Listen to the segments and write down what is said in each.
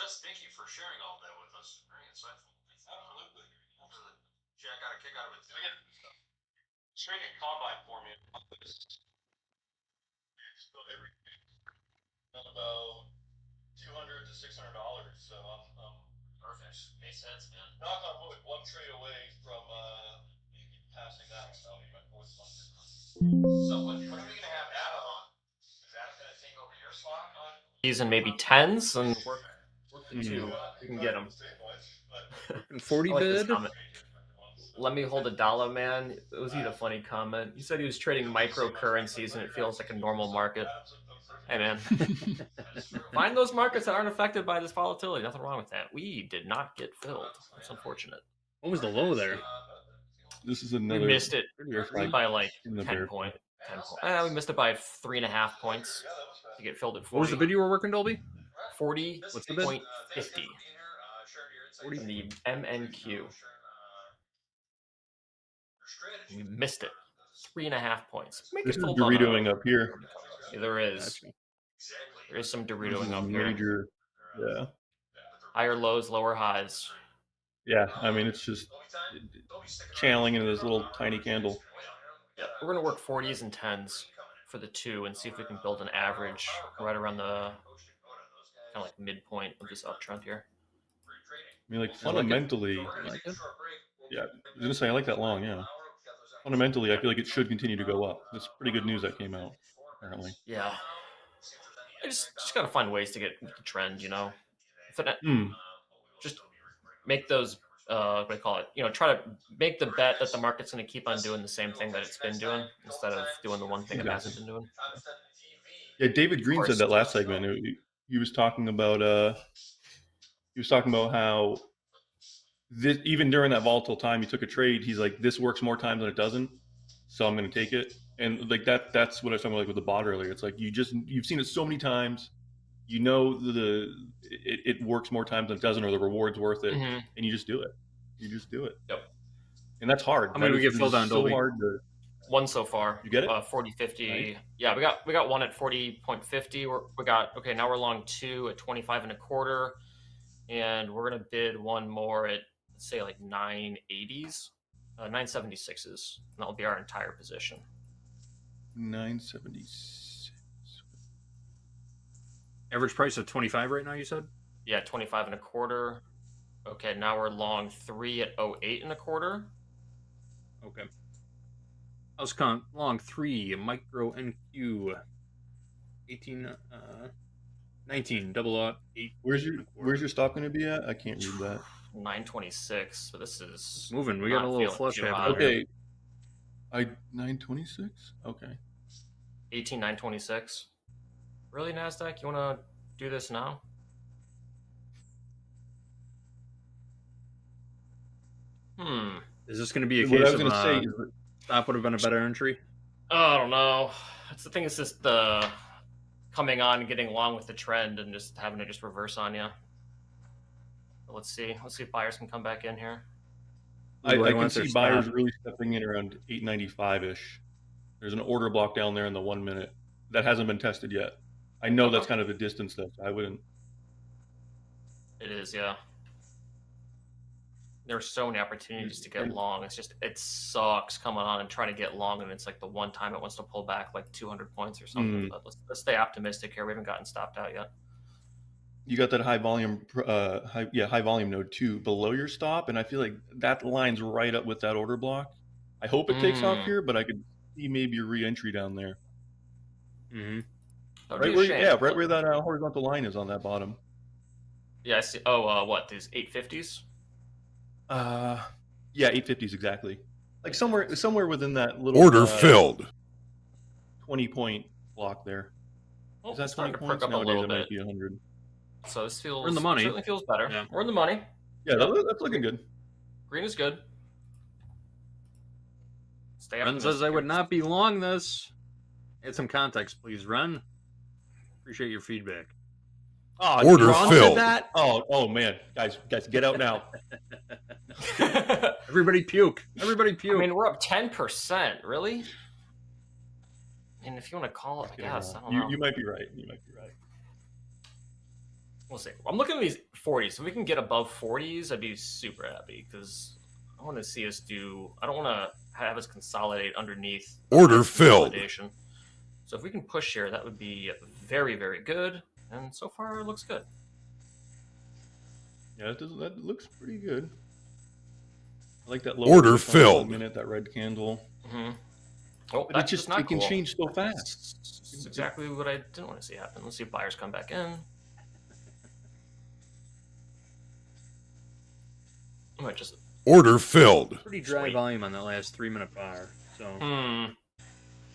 Just thank you for sharing all that with us. Very insightful. Absolutely. Absolutely. Jack got a kick out of it too. Trading combine for me. Still everything. Done about $200 to $600. So perfect. Makes sense, man. Knock on wood, one trade away from passing that. So what are we gonna have Adam on? Is Adam gonna take over your slot on? He's in maybe tens and work the two. We can get him. 40 like bid. Let me hold $1, man. It was a funny comment. He said he was trading microcurrencies and it feels like a normal market. Hey, man. Find those markets that aren't affected by this volatility. Nothing wrong with that. We did not get filled. That's unfortunate. What was the low there? This is another. We missed it by like 10 points. We missed it by 3.5 points to get filled at 40. What was the bid you were working, Dolby? 40. What's the bid? 50. In the MNQ. We missed it. 3.5 points. This is Doritoing up here. Yeah, there is. There is some Doritoing up here. Major, yeah. Higher lows, lower highs. Yeah, I mean, it's just channeling into this little tiny candle. Yeah, we're going to work 40s and 10s for the two and see if we can build an average right around the kind of like midpoint of this uptrend here. I mean, like fundamentally, yeah, I was going to say, I like that long, yeah. Fundamentally, I feel like it should continue to go up. That's pretty good news that came out, apparently. Yeah. I just got to find ways to get the trend, you know? Just make those, what do you call it? You know, try to make the bet that the market's going to keep on doing the same thing that it's been doing instead of doing the one thing it hasn't been doing. Yeah, David Green said that last segment. He was talking about how this, even during that volatile time, he took a trade. He's like, this works more times than it doesn't, so I'm going to take it. And like that's what I was talking about, like with the bot earlier. It's like you've seen it so many times, you know it works more times than it doesn't, or the reward's worth it, and you just do it. You just do it. Yep. And that's hard. How many we get filled on, Dolby? So hard to... One so far. You get it? 40, 50. Nice. Yeah, we got one at 40.50. Now we're long two at 25.25, and we're gonna bid one more at, let's say, like 980s, 976s. And that'll be our entire position. 976. Average price of 25 right now, you said? Yeah, 25.25. Okay, now we're long 3 at 08.25. Okay. I was long 3 micro NQ 18 19 double out 8. Where's your stop going to be at? I can't read that. 926. So this is it's moving. We got a little flush happening. Okay. 926. Okay. 18,926. Really, Nasdaq? You want to do this now? Is this going to be a case of stop would have been a better entry? I don't know. That's the thing. It's just the coming on and getting along with the trend and just having to just reverse on you. But let's see. Let's see if buyers can come back in here. I can see buyers really stepping in around 895-ish. There's an order block down there in the 1 minute that hasn't been tested yet. I know that's kind of a distance though, so I wouldn't. It is, yeah. There's so many opportunities to get long. It's just, it sucks coming on and trying to get long, and it's like the one time it wants to pull back like 200 points or something. But let's stay optimistic here. We haven't gotten stopped out yet. You got that high volume node too below your stop, and I feel like that lines right up with that order block. I hope it takes off here, but I could see maybe a re-entry down there. Right where that horizontal line is on that bottom. Yeah, I see. Oh, what, these 850s? Yeah, 850s exactly. Like somewhere within that little order filled 20-point block there. Is that 20 points? Up a little bit. 100. So this feels, we're in the money. Certainly feels better. Yeah. We're in the money. Yeah, that's looking good. Green is good. Ren says I would not be long this. Add some context, please, Ren. Appreciate your feedback. Oh, order filled. That? Oh man, guys, get out now. Everybody puke. Everybody puke. I mean, we're up 10%. Really? And if you want to call it, I guess. I don't know. You might be right. We'll see. I'm looking at these 40s. If we can get above 40s, I'd be super happy because I want to see us do. I don't want to have us consolidate underneath Order filled. So if we can push here, that would be very, very good. And so far, it looks good. Yeah, that looks pretty good. I like that low Order filled. minute, that red candle. Mm-hmm. Oh, But that's it just not it can cool. change so fast. That's exactly what I didn't want to see happen. Let's see if buyers come back in. I might just Order filled. Pretty dry volume on that last 3-minute bar. So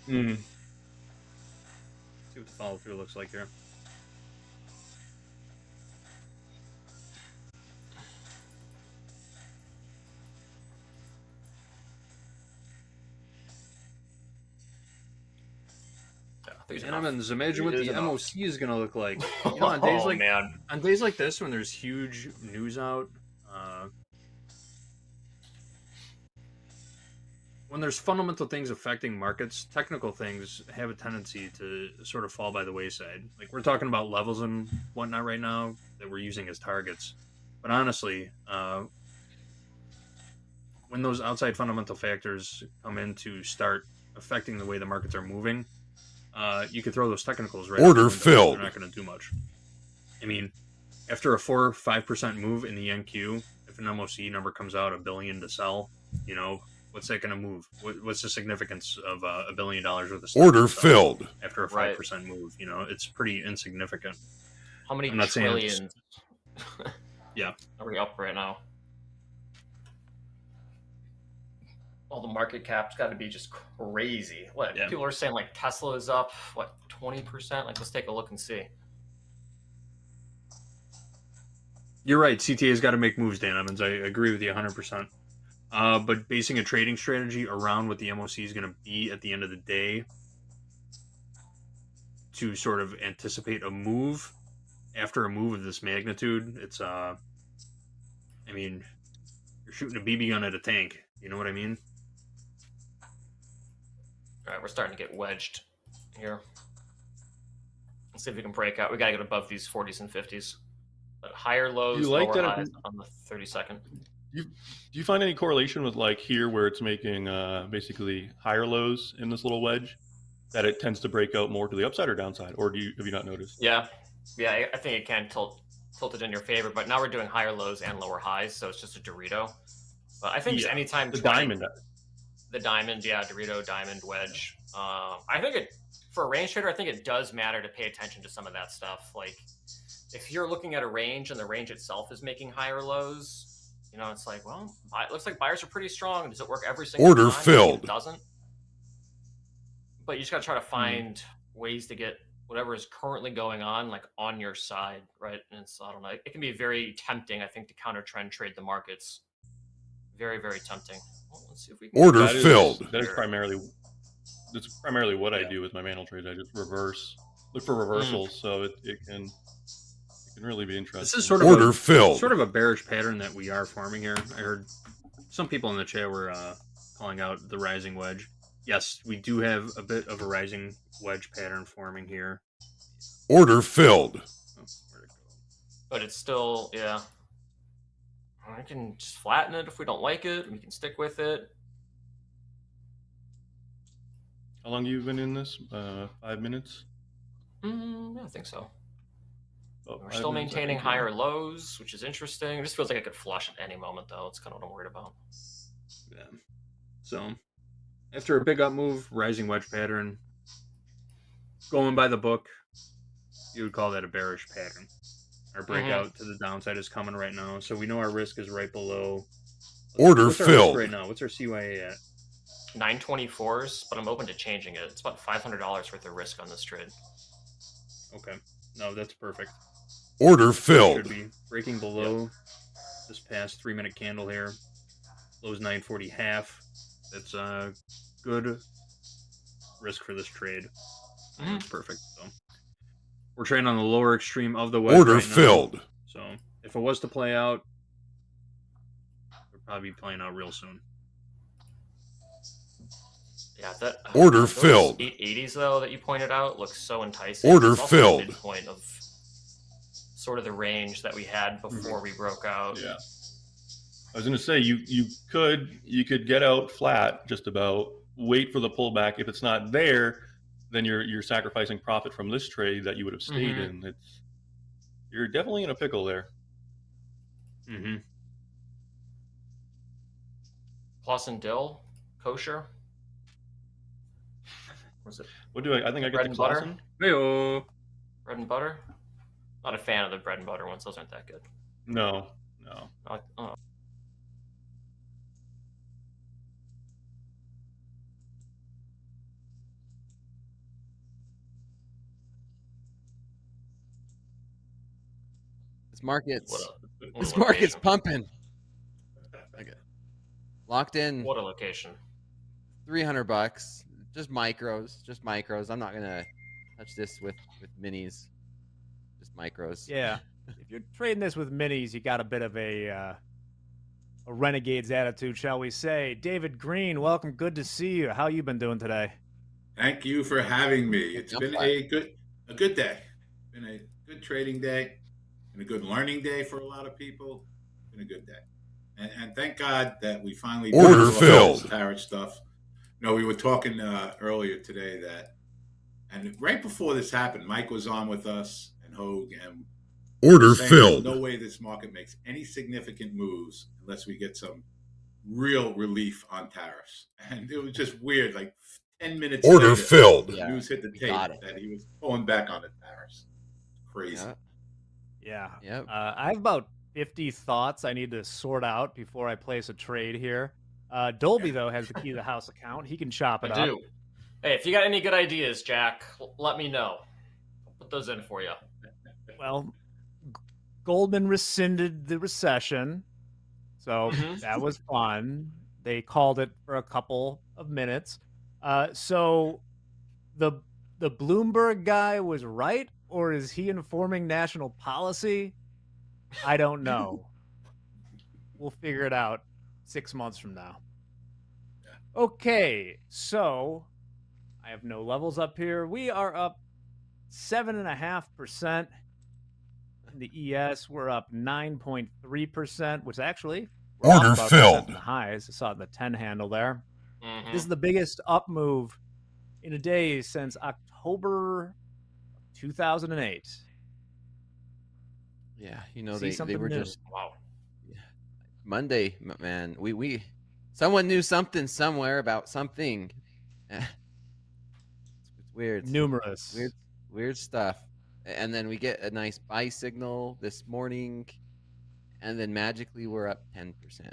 see what the follow through looks like here. Gentlemen, imagine what the MOC is going to look like. You know, on days like on days like this, when there's huge news out, when there's fundamental things affecting markets, technical things have a tendency to sort of fall by the wayside. Like we're talking about levels and whatnot right now that we're using as targets. But honestly, when those outside fundamental factors come in to start affecting the way the markets are moving, you could throw those technicals right. Order filled. They're not going to do much. I mean, after a 4 or 5% move in the NQ, if an MOC number comes out $1 billion to sell, you know, what's that going to move? What's the significance of $1 billion worth of stock Order filled. after a 5% move? You know, it's pretty insignificant. How many I'm not saying trillions? Yeah. Are we up right now? All the market cap's got to be just crazy. What people are saying, like Tesla is up, what 20%? Like, let's take a look and see. You're right. CTA's got to make moves, Dan Evans. I agree with you 100%. But basing a trading strategy around what the MOC is going to be at the end of the day to sort of anticipate a move after a move of this magnitude, it's I mean, you're shooting a BB gun at a tank. You know what I mean? All right, we're starting to get wedged here. Let's see if we can break out. We got to get above these 40s and 50s. But higher lows, lower highs on the 32nd. Do you find any correlation with like here where it's making basically higher lows in this little wedge, that it tends to break out more to the upside or downside, or have you not noticed? Yeah, I think it can tilt it in your favor. But now we're doing higher lows and lower highs, so it's just a Dorito. But I think anytime the diamond, Dorito, diamond, wedge. I think for a range trader, I think it does matter to pay attention to some of that stuff. Like if you're looking at a range and the range itself is making higher lows, you know, it's like, well, it looks like buyers are pretty strong. Does it work every single Order time? filled. It doesn't. But you just got to try to find ways to get whatever is currently going on, like on your side, right? And it's, I don't know, it can be very tempting, I think, to counter trend trade the markets. Very, very tempting. Well, let's see if we can. Order filled. That's primarily what I do with my manual trades. I just look for reversals, so it can really be interesting. This is sort of sort of a bearish pattern that we are forming here. I heard some people in the chat were calling out the rising wedge. Yes, we do have a bit of a rising wedge pattern forming here. Order filled. Oh, where'd it go? But it's still, yeah. I can just flatten it if we don't like it. We can stick with it. How long have you been in this? 5 minutes? Yeah, I think so. About We're 5 still minutes, maintaining higher lows, which is interesting. It just feels like it could flush at any moment, though. It's kind of what I'm worried about. Yeah. So, after a big up move, rising wedge pattern, going by the book, you would call that a bearish pattern. Our breakout to the downside is coming right now, so we know our risk is right below. Order What's our filled. risk right now? What's our CYA at? 924s, but I'm open to changing it. It's about $500 worth of risk on this trade. Okay. No, that's perfect. Order filled. Should be breaking below this past 3-minute candle here. Lows 940 half. That's a good risk for this trade. That's perfect. So we're trading on the lower extreme of the wedge. Order right now. filled. So if it was to play out, it'll probably be playing out real soon. Yeah, that Order filled. 880s though that you pointed out looks so enticing. Order it's also filled. the midpoint of sort of the range that we had before we broke out. Yeah. I was going to say you could get out flat, just about, wait for the pullback. If it's not there, then you're sacrificing profit from this trade that you would have stayed in. You're definitely in a pickle there. Mm-hmm. Plus and dill, kosher. Was it What do I think I got bread the and butter? Clausen? Hey-oh. Bread and butter? Not a fan of the bread and butter ones. Those aren't that good. No. Oh. This market's What a location. pumping. Okay. Locked in What a location. $300. Just micros. I'm not gonna touch this with minis. Just micros. Yeah. If you're trading this with minis, you got a bit of a renegade's attitude, shall we say. David Green, welcome. Good to see you. How you been doing today? Thank you for having me. It's been a good day. Been a good trading day and a good learning day for a lot of people. Been a good day. And thank God that we finally Order filled. tariff stuff. No, we were talking earlier today and right before this happened, Mike was on with us and Hogue, and Order saying filled. there's no way this market makes any significant moves unless we get some real relief on tariffs. And it was just weird. Like 10 minutes Order later, filled. the news hit the tape got it. that he was pulling back on the tariffs. Crazy. Yeah. Yep. I have about 50 thoughts I need to sort out before I place a trade here. Dolby, though, has the key to the house account. He can chop it I up. do. Hey, if you got any good ideas, Jack, let me know. I'll put those in for you. Well, Goldman rescinded the recession, so that was fun. They called it for a couple of minutes. So the Bloomberg guy was right, or is he informing national policy? I don't know. We'll figure it out 6 months from now. Okay, so I have no levels up here. We are up 7.5%. In the ES, we're up 9.3%, which actually we're Order off about filled. the highs. I saw it in the 10 handle there. Mhm. This is the biggest up move in a day since October 2008. Yeah, See they something were new. just Wow. Monday, man. We someone knew something somewhere about something. It's weird. Numerous. Weird stuff. And then we get a nice buy signal this morning, and then magically we're up 10%.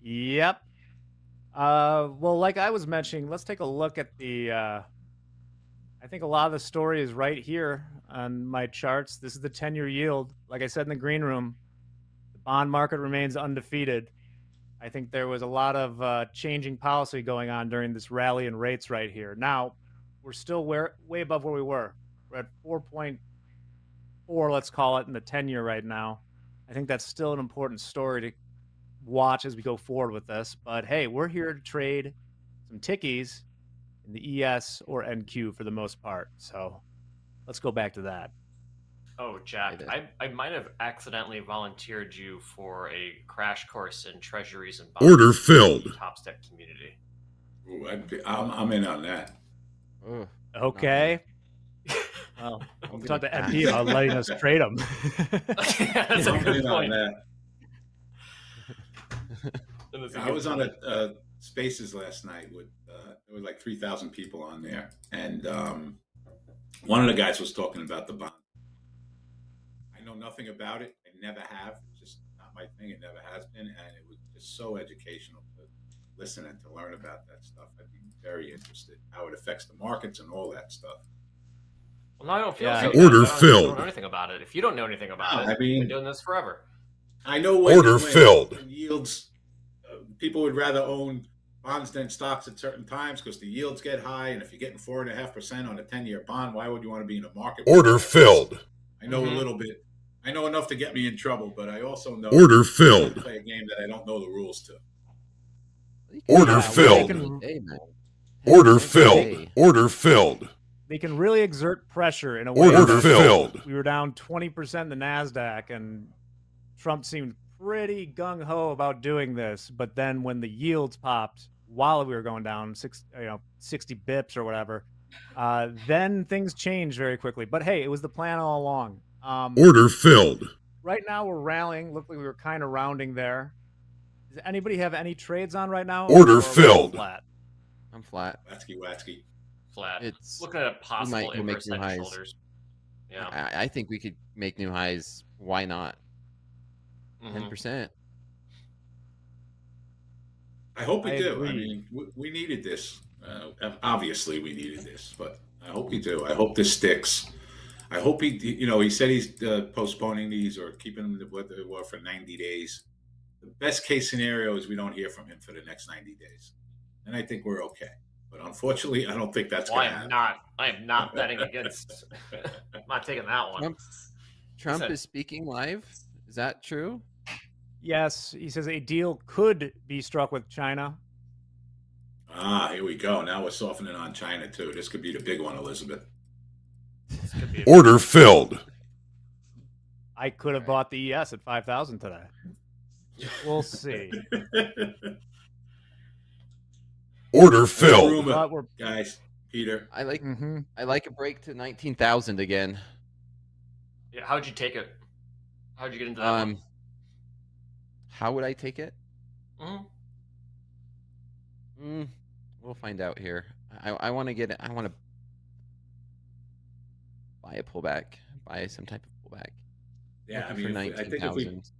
Yep. Well, like I was mentioning, let's take a look at the. I think a lot of the story is right here on my charts. This is the 10-year yield. Like I said in the green room, the bond market remains undefeated. I think there was a lot of changing policy going on during this rally in rates right here. Now, we're still way above where we were. We're at 4.4, let's call it, in the 10-year right now. I think that's still an important story to watch as we go forward with this. But hey, we're here to trade some tickies in the ES or NQ for the most part. So let's go back to that. Oh, Jack, I might have accidentally volunteered you for a crash course in treasuries and bonds. Order filled. Top Step community. Ooh, I'm in on that. Ugh, Okay. Well, I'm we'll gonna talk to pass. MP about letting us trade them. That's a I'm good in on point. that. That's a I good was on point. a Spaces last night with there was like 3,000 people on there, and one of the guys was talking about the bond. I know nothing about it. I never have. It's just not my thing. It never has been, and it was just so educational to listen and to learn about that stuff. I'd be very interested how it affects the markets and all that stuff. Well, no, I don't feel Yeah. so Order bad. I filled. don't know anything about it. If you don't know anything about No, it, I mean- you've been doing this forever. I know when Order filled. when yields, people would rather own bonds than stocks at certain times because the yields get high, and if you're getting 4.5% on a 10-year bond, why would you want to be in a market? Order filled. I know Mhm. a little bit. I know enough to get me in trouble, but I also know Order I filled. play a game that I don't know the rules to. Order Yeah, filled. we can- Hey, man. Order 10% filled. today. Order filled. they can really exert pressure in a way. Order that filled. We were down 20% in the Nasdaq, and Trump seemed pretty gung ho about doing this. But then when the yields popped while we were going down 60 bips or whatever, then things changed very quickly. But hey, it was the plan all along. Order filled. Right now we're rallying. Looked like we were kind of rounding there. Does anybody have any trades on right now? Order Or are we filled. Flat? I'm flat. Watsky. Flat. It's Looking at possible we'll make inverse new head highs. and shoulders. Yeah. I think we could make new highs. Why not? Mhm. 10%. I hope we I do. agree. I mean, we needed this. Obviously, we needed this, but I hope we do. I hope this sticks. I hope he said he's postponing these or keeping them what they were for 90 days. The best case scenario is we don't hear from him for the next 90 days. And I think we're okay. But unfortunately, I don't think that's Well, going to happen. I am not betting against. I'm not taking that one. Trump Listen. is speaking live. Is that true? Yes, he says a deal could be struck with China. Here we go. Now we're softening on China, too. This could be the big one, Elizabeth. This could be Order filled. I could have bought the ES at 5,000 today. We'll see. Order filled. Rumor, But we're guys, Peter. I like a break to 19,000 again. Yeah, how'd you take it? How'd you get into that one? How would I take it? Mhm. We'll find out here. I want to get it. I want to buy a pullback. Buy some type of pullback. Yeah, Looking for I think if we 19,000.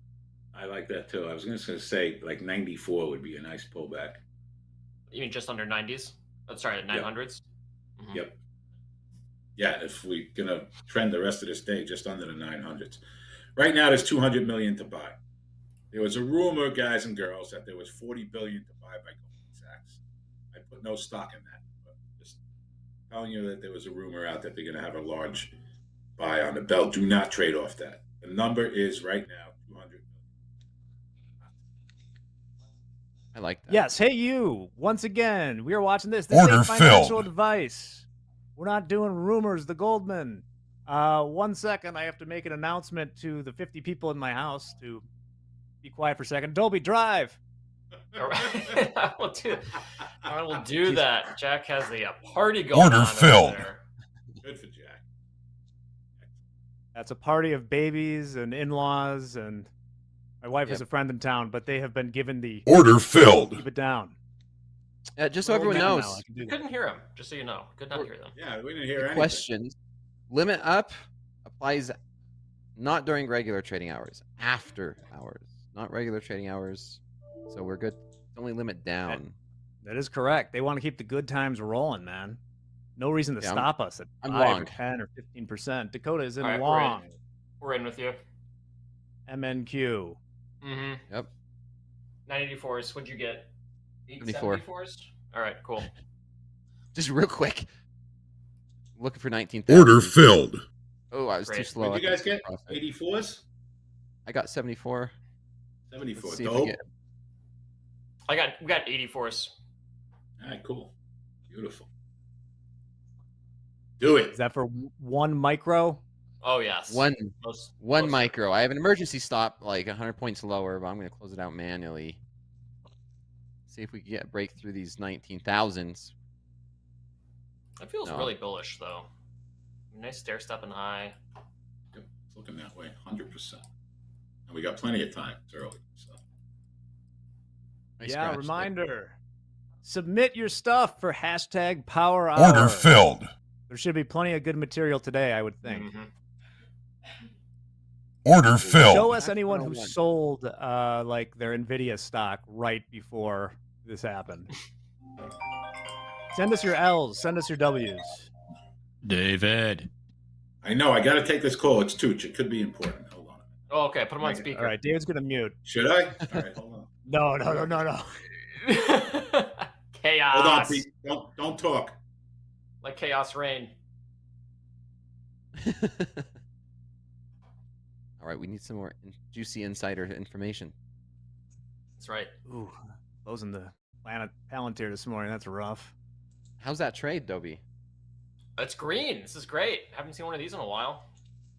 I like that too. I was just going to say like 94 would be a nice pullback. You mean just under 90s? Oh, sorry, 900s? Mhm. Yep. Yeah, if we're going to trend the rest of this day just under the 900s. Right now, there's 200 million to buy. There was a rumor, guys and girls, that there was 40 billion to buy by Goldman Sachs. I put no stock in that, but just telling you that there was a rumor out that they're going to have a large buy on the bell. Do not trade off that. The number is right now 200 million. I like that. Yes, hey you. Once again, we are watching this. This Order ain't financial filled. advice. We're not doing rumors, the Goldman. 1 second, I have to make an announcement to the 50 people in my house to be quiet for a second. Dolby, drive. All right. I will do that. Jack has a party going Order on over filled. there. Good for Jack. That's a party of babies and in-laws, and my wife has Yep. a friend in town, but they have been given the Order filled. keep it down. Just so Well, everyone now knows, I can do You that. couldn't hear him, just so you know. Could not hear them. Yeah, we didn't hear anything. questions. Limit up applies not during regular trading hours, after hours, not regular trading hours. So we're good. It's only limit down. That is correct. They want to keep the good times rolling, man. No reason to Yeah, stop us at I'm 5 or long. 10 or 15%. Dakota is in All right, long. We're in with you. MNQ. Mm-hmm. Yep. 984s. What'd you get? 74. 874s? All right, cool. Just real quick. Looking for 19,000. Order filled. Oh, I was too Great. slow. What did you I guys couldn't get? profit. 84s? I got 74. 74. Let's see if I Dope. get. We got 84s. All right, cool. Beautiful. Do Is it. that for 1 micro? Oh yes. One Most micro. I have an emergency stop like 100 points lower, but I'm going to close it out manually. See if we can get a break through these 19,000s. It feels No. really bullish though. Nice stair stepping high. Yep, it's looking that way, 100%. And we got plenty of time. It's early. So. Nice Yeah, scratch. reminder. Submit your stuff for hashtag Power Order Hour. filled. There should be plenty of good material today, I would think. Mhm. Order Show filled. us anyone who 101. sold like their Nvidia stock right before this happened. Send us your L's. Send us your W's. David. I know. I got to take this call. It's Tooch. It could be important. Hold on. Oh, okay, put him on speaker. All right, David's gonna mute. Should I? All right, hold on. No. Chaos. Hold on, Pete. Don't talk. Like chaos rain. All right, we need some more juicy insider information. That's right. Ooh, closing the Planet Palantir this morning. That's rough. How's that trade, Dobie? It's green. This is great. Haven't seen one of these in a while.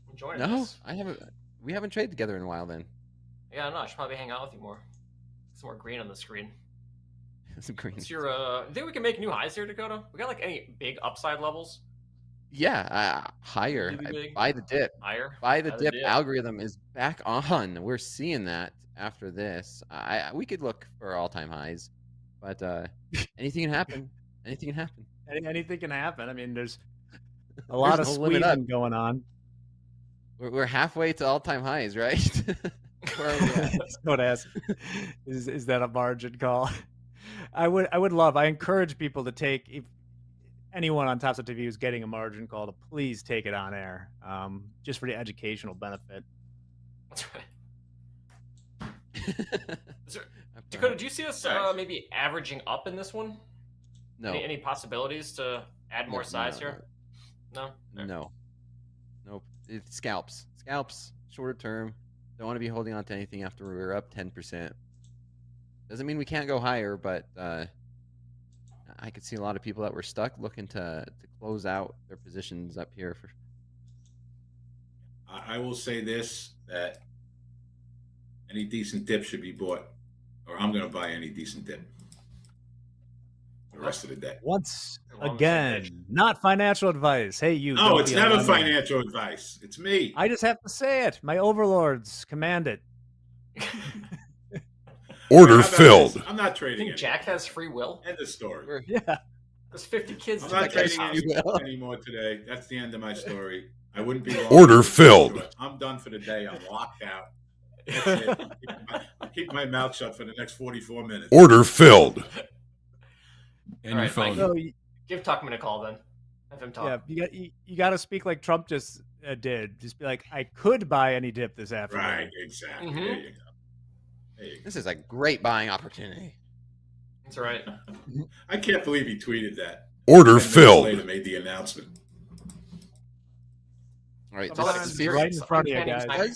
I'm enjoying No, this. I haven't. We haven't traded together in a while. Then Yeah, no, I should probably hang out with you more. Some more green on the screen. some green. What's your think we can make new highs here, Dakota? We got like any big upside levels? Yeah, higher. Really big? Buy the dip. Higher? Buy the dip algorithm is back on. We're seeing that after this. We could look for all-time highs, but anything can happen. Anything can happen. Anything can happen. I mean, there's a lot of no limit up. squeezing going on. We're halfway to all-time highs, right? Where are we at? Don't ask. Is that a margin call? I encourage people to take, if anyone on TopStep TV who's getting a margin call, to please take it on air, just for the educational benefit. That's right. Dakota, do you see us maybe averaging up in this one? No. Any possibilities to add more size here? No. No. Nope. It's scalps. Shorter term. Don't want to be holding on to anything after we're up 10%. Doesn't mean we can't go higher, but I could see a lot of people that were stuck looking to close out their positions up here. I will say this, that any decent dip should be bought, or I'm going to buy any decent dip the rest of the day. Once again, not financial advice. Hey, you. No, it's never financial advice. It's me. I just have to say it. My overlords command it. Order filled. I'm not trading think it. Jack has free will? End of story. Yeah. There's 50 kids. I'm not trading anymore today. That's the end of my story. I wouldn't be long. Order filled. I'm done for the day. I'm locked out. That's it. I'll keep my mouth shut for the next 44 minutes. Order filled. And All your right, phone. So, Give Tuckman a call then. Have him talk. yeah, you got to speak like Trump just did. Just be like, I could buy any dip this afternoon. Right, exactly. There you go. There you go. This is a great buying opportunity. That's right. I can't believe he tweeted that. Order 10 minutes filled. later made the announcement. All right, Come on, just to see if right in front of you Uncanny guys. timing.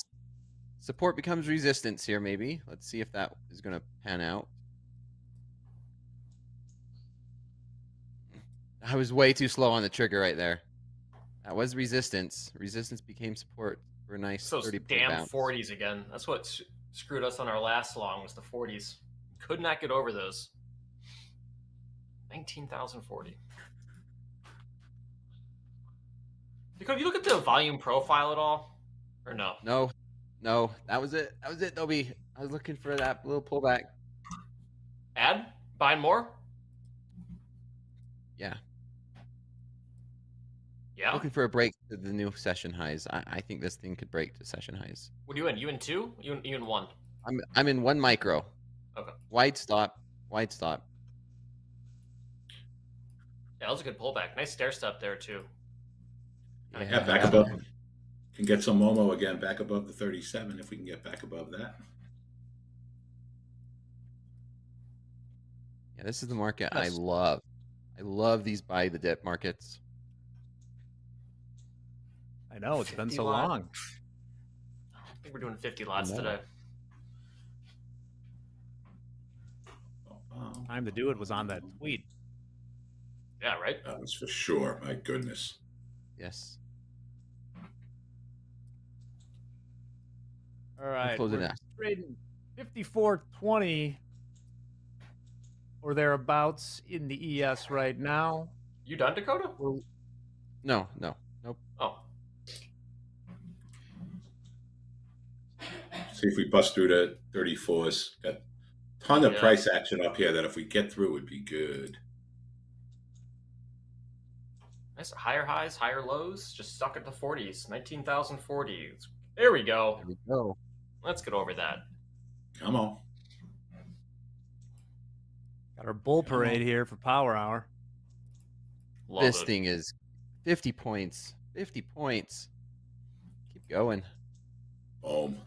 support becomes resistance here. Maybe let's see if that is going to pan out. I was way too slow on the trigger right there. That was resistance. Resistance became support for a nice So 30 point damn bounce. 40s again. That's what screwed us on our last long was the 40s. Could not get over those. 19,040. Because if you look at the volume profile at all, or no? No, that was it. That was it, Dobie. I was looking for that little pullback. Add? Buying more? Yeah. Yeah. Looking for a break to the new session highs. I think this thing could break to session highs. What are you in? You in two? You in one? I'm in 1 micro. Okay. Wide stop. Wide stop. Yeah, that was a good pullback. Nice stair step there too. Yeah, back above. Can get some Momo again, back above the 37 if we can get back above that. Yeah, this is the market Yes. I love. I love these buy the dip markets. I know, it's been 50 so lot. long. I think we're doing 50 lots No. today. Oh, Time to do it was on that tweet. Yeah, right? that was for sure. My goodness. Yes. All right. close it We're out. trading 54.20 or thereabouts in the ES right now. You done, Dakota? No. Nope. Oh. See if we bust through the 34s. Got a ton of Yeah. price action up here that if we get through would be good. Nice higher highs, higher lows, just stuck at the 40s. 19,040. There we go. There we go. Let's get over that. Come on. Got our bull parade here for Power Hour. Love This it. thing is 50 points. 50 points. Keep going. Boom.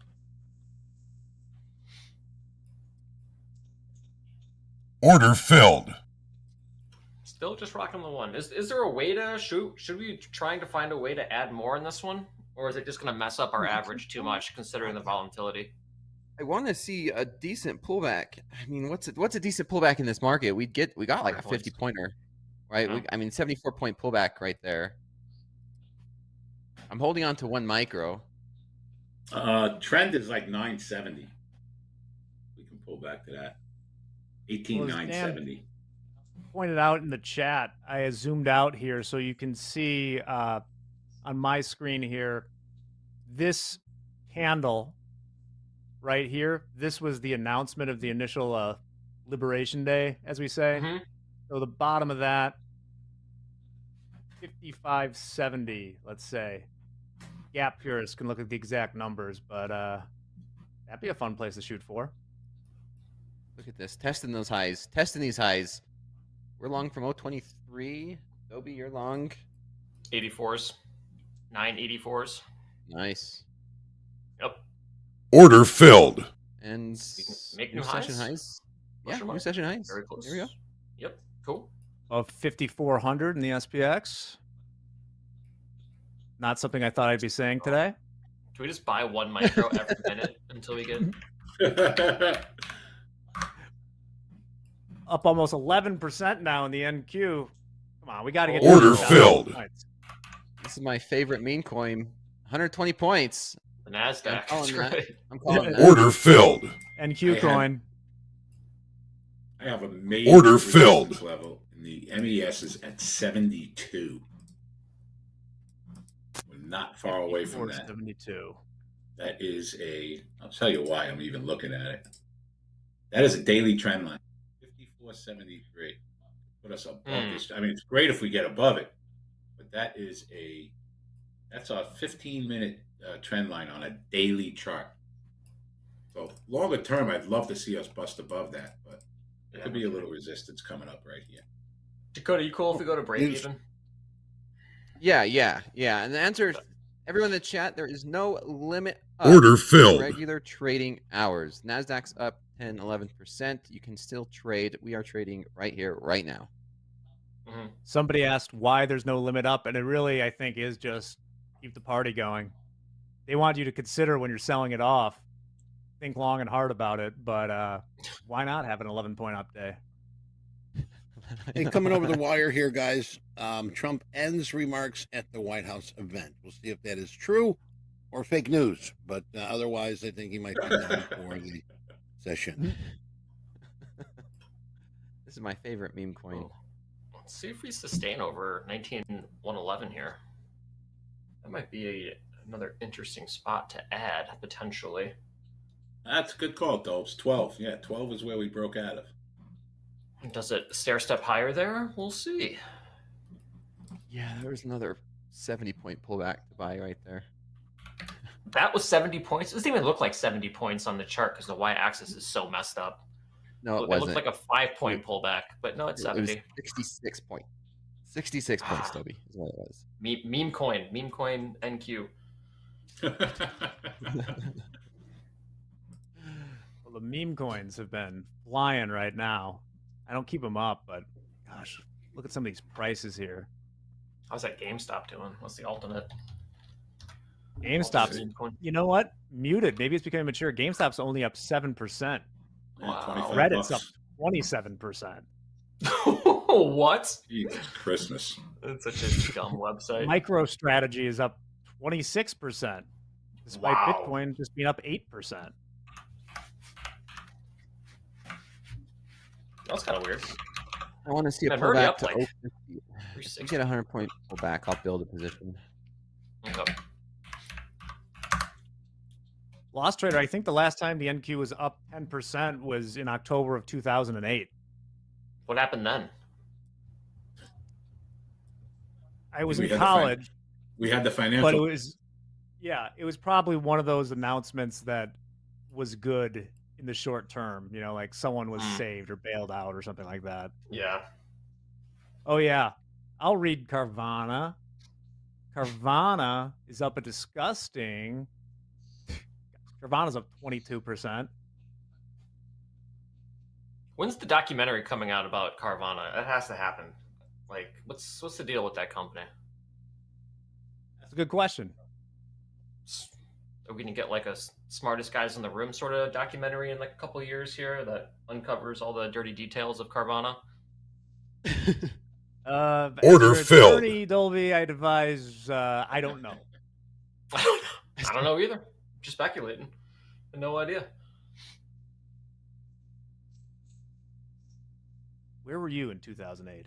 Order filled. Still just rocking the one. Is there a way to should we be trying to find a way to add more in this one? Or is it just gonna mess up our average too much considering the volatility? I want to see a decent pullback. I mean, what's a decent pullback in this market? We got like a 50 pointer, right? Yeah. 74 point pullback right there. I'm holding on to one micro. Trend is like 970. We can pull back to that. 18,970. Pointed out in the chat, I zoomed out here so you can see on my screen here, this candle right here, this was the announcement of the initial Liberation Day, as we say. Mm-hmm. So the bottom of that, 55.70, let's say. Gap purists can look at the exact numbers, but that'd be a fun place to shoot for. Look at this. Testing those highs. Testing these highs. We're long from 023. Dobie, you're long. 84s. 984s. Nice. Yep. Order filled. And make new new session highs? highs. Push Yeah, them new up. session highs. Very close. There we go. Yep. Cool. Of 5,400 in the SPX. Not something I thought I'd be saying today. Can we just buy one micro every minute until we get? Up almost 11% now in the NQ. Come on, we got to get Order down to filled. points. This is my favorite meme coin. 120 points. The Nasdaq. I'm calling That's that. right. I'm calling that. Order filled. NQ I coin. I have a major Order resistance filled. level, and the MES is at 72. We're not far away from that. 72. That is I'll tell you why I'm even looking at it. That is a daily trend line. 54.73. Put us above this. I mean, it's great if we get above it, but that's our 15-minute trend line on a daily chart. So longer term, I'd love to see us bust above that, but there could be a little resistance coming up right here. Dakota, you cool if we go to break even? Yeah. And the answer is, everyone in the chat, there is no limit up Order to filled. regular trading hours. Nasdaq's up 10, 11%. You can still trade. We are trading right here, right now. Mm-hmm. Somebody asked why there's no limit up, and it really, I think, is just keep the party going. They want you to consider when you're selling it off. Think long and hard about it, but why not have an 11-point up day? Hey, coming over the wire here, guys. Trump ends remarks at the White House event. We'll see if that is true or fake news. But otherwise, I think he might be done for the session. This is my favorite meme coin. Let's see if we sustain over 19,111 here. That might be another interesting spot to add, potentially. That's a good call, Dopes. 12. Yeah, 12 is where we broke out of. Does it stair step higher there? We'll see. Yeah, there was another 70-point pullback to buy right there. That was 70 points. It doesn't even look like 70 points on the chart because the y-axis is so messed up. No, it It wasn't. looks like a 5-point pullback, but no, it's It was 70. 66 points. 66 points, Toby, is what it was. Meme coin NQ. Well, the meme coins have been flying right now. I don't keep them up, but gosh, look at some of these prices here. How's that GameStop doing? What's the alternate? GameStop's, Meme coin? you know what? Muted. Maybe it's becoming mature. GameStop's only up 7%. Yeah, Wow. 25 Reddit's bucks. up 27%. What? Jesus, Christmas. That's such a dumb website. MicroStrategy is up 26%, despite Wow. Bitcoin just being up 8%. That's kind of weird. I want to see a I'm already pullback up, to like, 050. If we get a 100-point pullback, I'll build a position. Okay. Lost Trader, I think the last time the NQ was up 10% was in October of 2008. What happened then? I was We in had the college, We had the financial. but it was probably one of those announcements that was good in the short term. You know, like someone was saved or bailed out or something like that. Yeah. Oh, yeah. I'll read Carvana. Carvana is up a disgusting. Carvana's up 22%. When's the documentary coming out about Carvana? That has to happen. Like, what's the deal with that company? That's a good question. Are we gonna get like a smartest guys in the room sort of documentary in like a couple of years here that uncovers all the dirty details of Carvana? As Order your filled. attorney, Dolby, I'd advise, I don't know. I don't know either. Just speculating. No idea. Where were you in 2008?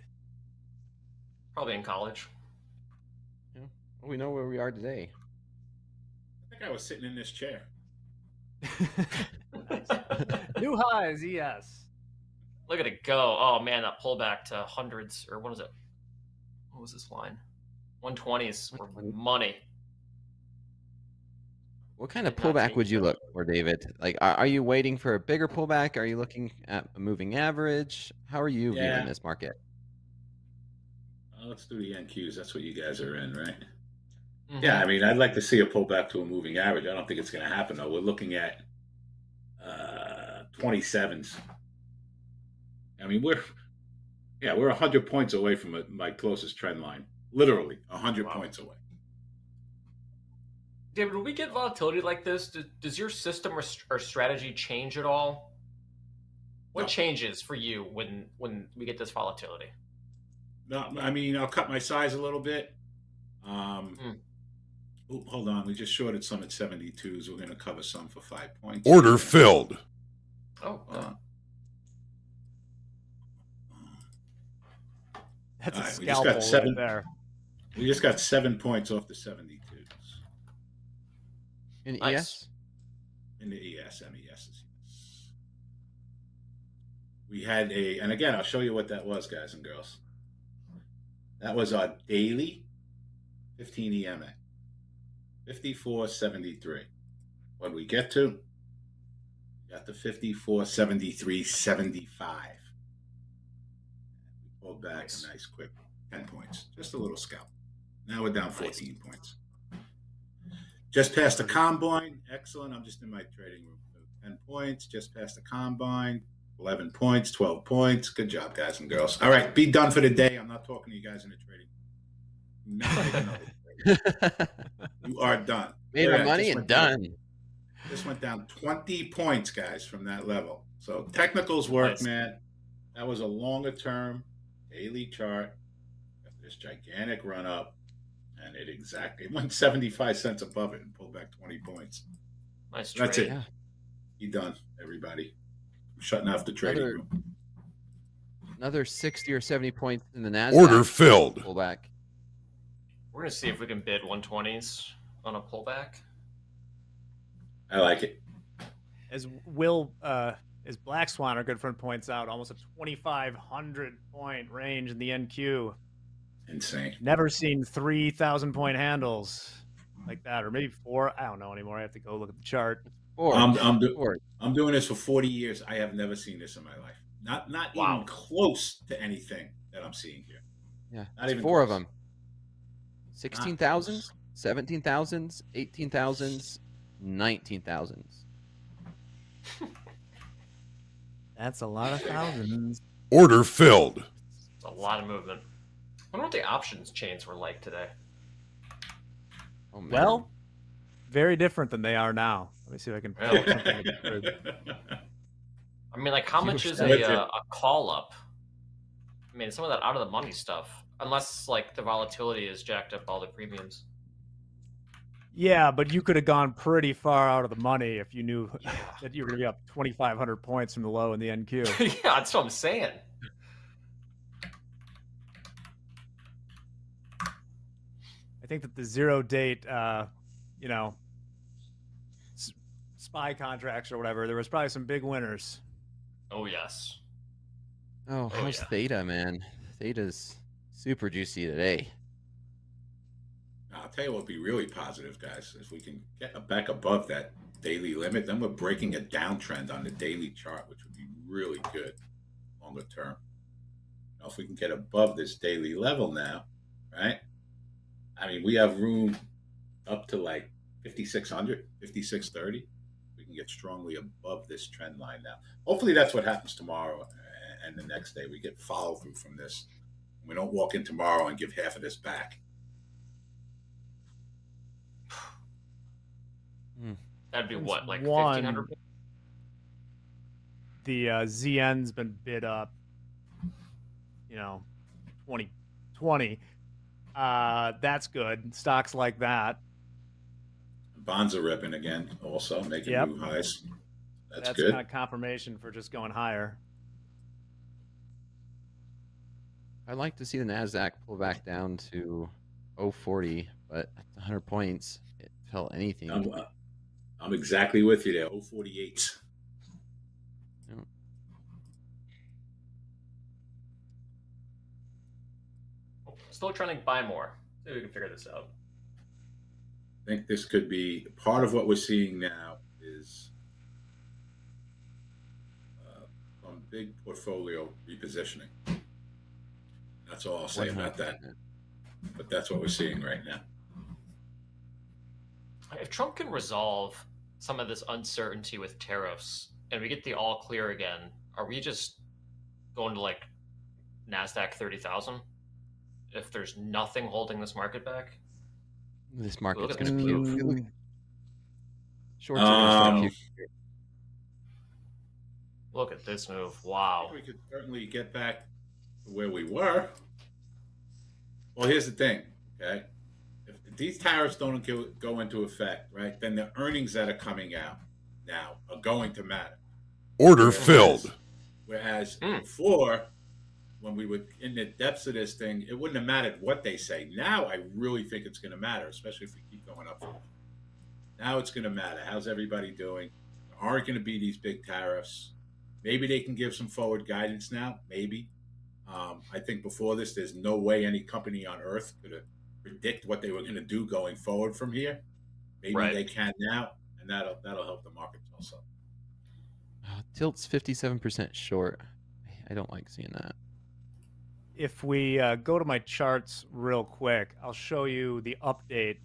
Probably in college. Yeah. Well, we know where we are today. I think I was sitting in this chair. New highs, yes. Look at it go. Oh, man, that pullback to hundreds. Or what is it? What was this line? 120s were money. What kind of Did not pullback change would you that. look for, David? Like, are you waiting for a bigger pullback? Are you looking at a moving average? How are you Yeah. viewing this market? Let's do the NQs. That's what you guys are in, right? Mhm. Yeah, I mean, I'd like to see a pullback to a moving average. I don't think it's going to happen, though. We're looking at 27s. I mean, we're 100 points away from my closest trend line. Literally 100 Wow. points away. David, when we get volatility like this, does your system or strategy change at all? What No. changes for you when we get this volatility? No, I mean, I'll cut my size a little bit. Hold on. We just shorted some at 72s. We're going to cover some for 5 points. Order filled. Oh, good. That's All a right, we just scalpel got 7. right there. We just got 7 points off the 72s In Nice. ES? in the ES, MES. We had and again, I'll show you what that was, guys and girls. That was our daily 15 EMA, 54.73. What did we get to? We got to 54.73.75. We pulled back Nice. a nice quick 10 points, just a little scalp. Now we're down 14 points. Just past the combine. Excellent. I'm just in my trading room. 10 points. Just past the combine. 11 points. 12 points. Good job, guys and girls. All right. Be done for the day. I'm not talking to you guys in the trading room. Not make another trade. You are done. Made Look our at that. money Just and went down- done. Just went down 20 points, guys, from that level. So technicals work, Nice. man. That was a longer term daily chart. This gigantic run up. And it went 75 cents above it and pulled back 20 points. Nice trade. That's it. Yeah. You done, everybody. I'm shutting off the trading room. Another 60 or 70 points in the Nasdaq. Order filled. Pullback. We're gonna see if we can bid 120s on a pullback. I like it. As Black Swan, our good friend, points out, almost a 2,500 point range in the NQ. Insane. Never seen 3,000 point handles like that, or maybe 4. I don't know anymore. I have to go look at the chart. Or, I'm doing this for 40 years. I have never seen this in my life. Not Wow. even close to anything that I'm seeing here. yeah, Not it's even 4 of close. them. 16,000s, 17,000s, 18,000s, 19,000s. That's a lot of thousands. Order filled. It's a lot of movement. I wonder what the options chains were like today. Oh, man. Well, very different than they are now. Let me see if I can pull Really? something up here. I mean, like, how much is Legit. a call up? I mean, some of that out of the money stuff, unless like the volatility has jacked up all the premiums. Yeah, but you could have gone pretty far out of the money if you knew Yeah. that you were going to be up 2,500 points from the low in the NQ. Yeah, that's what I'm saying. I think that the 0 date, spy contracts or whatever, there was probably some big winners. Oh yes. Oh, how's yeah. Theta, man? Theta's super juicy today. I'll tell you what would be really positive, guys. If we can get back above that daily limit, then we're breaking a downtrend on the daily chart, which would be really good longer term. If we can get above this daily level now, right? I mean, we have room up to like 5,600, 5,630. We can get strongly above this trend line now. Hopefully that's what happens tomorrow and the next day. We get follow through from this. We don't walk in tomorrow and give half of this back. That'd be what, like One. 1,500? The ZN's been bid up, 2020. That's good. Stocks like that. bonds are ripping again, also making Yep. new highs. That's That's good. kind of confirmation for just going higher. I'd like to see the Nasdaq pull back down to 040, but at 100 points, it felt anything. I'm exactly with you there. 048. Yeah. Still trying to buy more. See if we can figure this out. I think this could be part of what we're seeing now is some big portfolio repositioning. That's all I'll say about that. But that's what we're seeing right now. If Trump can resolve some of this uncertainty with tariffs and we get the all clear again, are we just going to like Nasdaq 30,000? If there's nothing holding this market back? This market's at this going move. to puke. Shorts are going to start puking. Look at this move. I Wow. think we could certainly get back to where we were. Well, here's the thing, okay? If these tariffs don't go into effect, right, then the earnings that are coming out now are going to matter. Order filled. Whereas before, when we were in the depths of this thing, it wouldn't have mattered what they say. Now I really think it's going to matter, especially if we keep going up. Now it's going to matter. How's everybody doing? There aren't going to be these big tariffs. Maybe they can give some forward guidance now. Maybe. I think before this, there's no way any company on earth could predict what they were going to do going forward from here. Maybe they can now, and that'll help the markets also. Tilt's 57% short. I don't like seeing that. If we go to my charts real quick, I'll show you the update.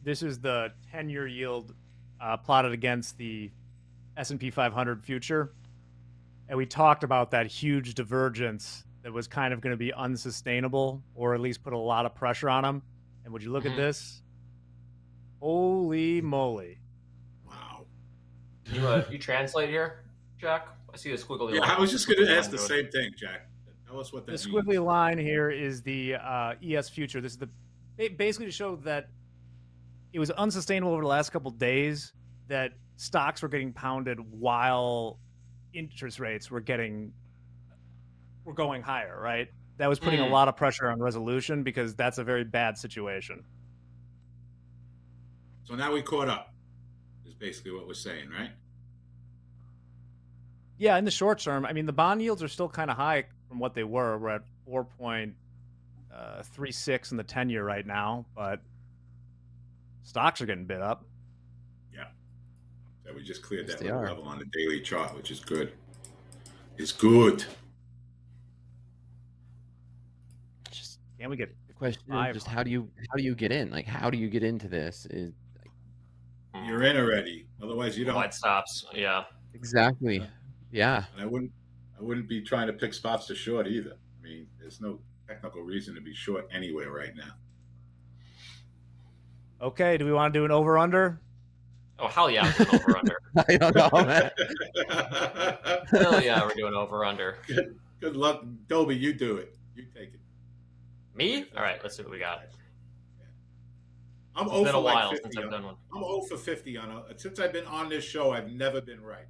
This is the 10-year yield plotted against the S&P 500 future. And we talked about that huge divergence that was kind of going to be unsustainable, or at least put a lot of pressure on them. And would you look at this? Holy moly. Wow. You translate here, Jack? I see a squiggly line. Yeah, I was just going to ask the same thing, Jack. Tell us what that means. The means. squiggly line here is the ES future. This is basically to show that it was unsustainable over the last couple of days, that stocks were getting pounded while interest rates were going higher, right? That was putting a lot of pressure on resolution, because that's a very bad situation. So now we caught up, is basically what we're saying, right? Yeah, in the short term, I mean, the bond yields are still kind of high from what they were. We're at 4.36 in the 10-year right now, but stocks are getting bid up. Yeah. So we just cleared Yes, that they are. level on the daily chart, which is good. It's good. Just Can we get the question five is just how do you get in? Like, how do you get into this? Is You're in already. Otherwise, you don't. Wide stops. Yeah. exactly. Yeah. And I wouldn't be trying to pick spots to short either. I mean, there's no technical reason to be short anywhere right now. Okay, do we want to do an over-under? Oh, hell yeah, we're doing over under. I don't know, man. Hell yeah, we're doing over under. Good luck, Dolby. You do it. You take it. Me? All right, let's see what we got. I'm It's 0 been for a while like since 50. I've done one. I'm 0 for 50 on since I've been on this show. I've never been right.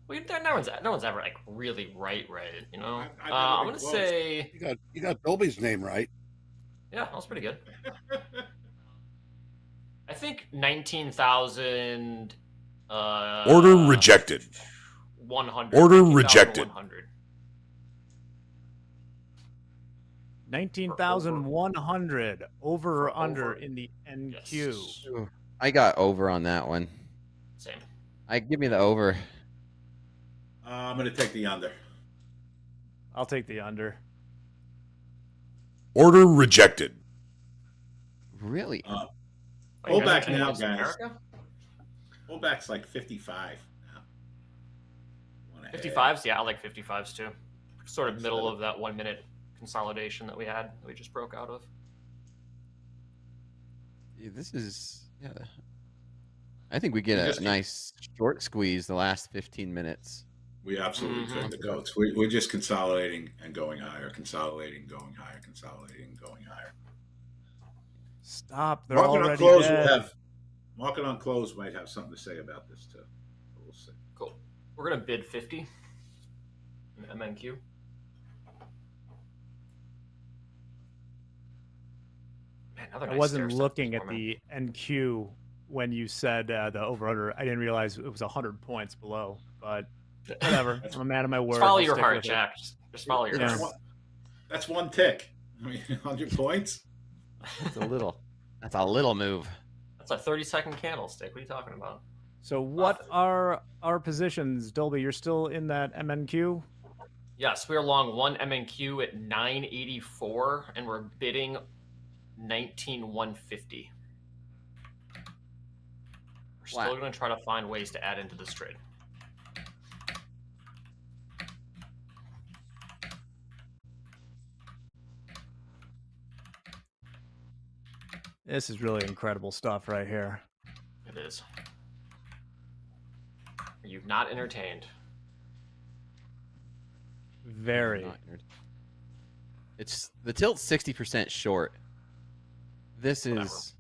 Well, no one's ever like really right, you know. I've never I'm been gonna close. say, You got Dolby's name right. yeah, that was pretty good. I think 19,000. Order rejected. 100. Order rejected. 19,100 over or under in the NQ. Yes. I got over on that one. Same. Give me the over. I'm going to take the under. I'll take the under. Order rejected. Really? Pull back guys are now, in guys. America? Pullback's like 55 now. 55s? Yeah, I like 55s too. Sort of middle of that 1 minute consolidation that we just broke out of. Yeah, this is I think we get a nice short squeeze the last 15 minutes. We absolutely took the goats. We're just consolidating and going higher, consolidating, going higher, consolidating, going higher. Stop. They're Market on already close dead. Market on close might have something to say about this too. We'll see. Cool. We're gonna bid 50 in MNQ. Man, another I nice wasn't stair-step looking at performance. the NQ when you said the over/under. I didn't realize it was 100 points below, but whatever. I'm a man of my word. Just follow I'll your stick heart, with it. Jack. Just follow your Yeah. heart. That's one tick. I mean, 100 points. That's a little. That's a little move. That's a 30-second candlestick. What are you talking about? So what are our positions, Dolby? You're still in that MNQ? Yes, we're long one MNQ at 984, and we're bidding 19,150. We're still Wow. going to try to find ways to add into this trade. This is really incredible stuff right here. It is. You've not entertained. Very. Not entered. It's the tilt's 60% short. This Whatever. is.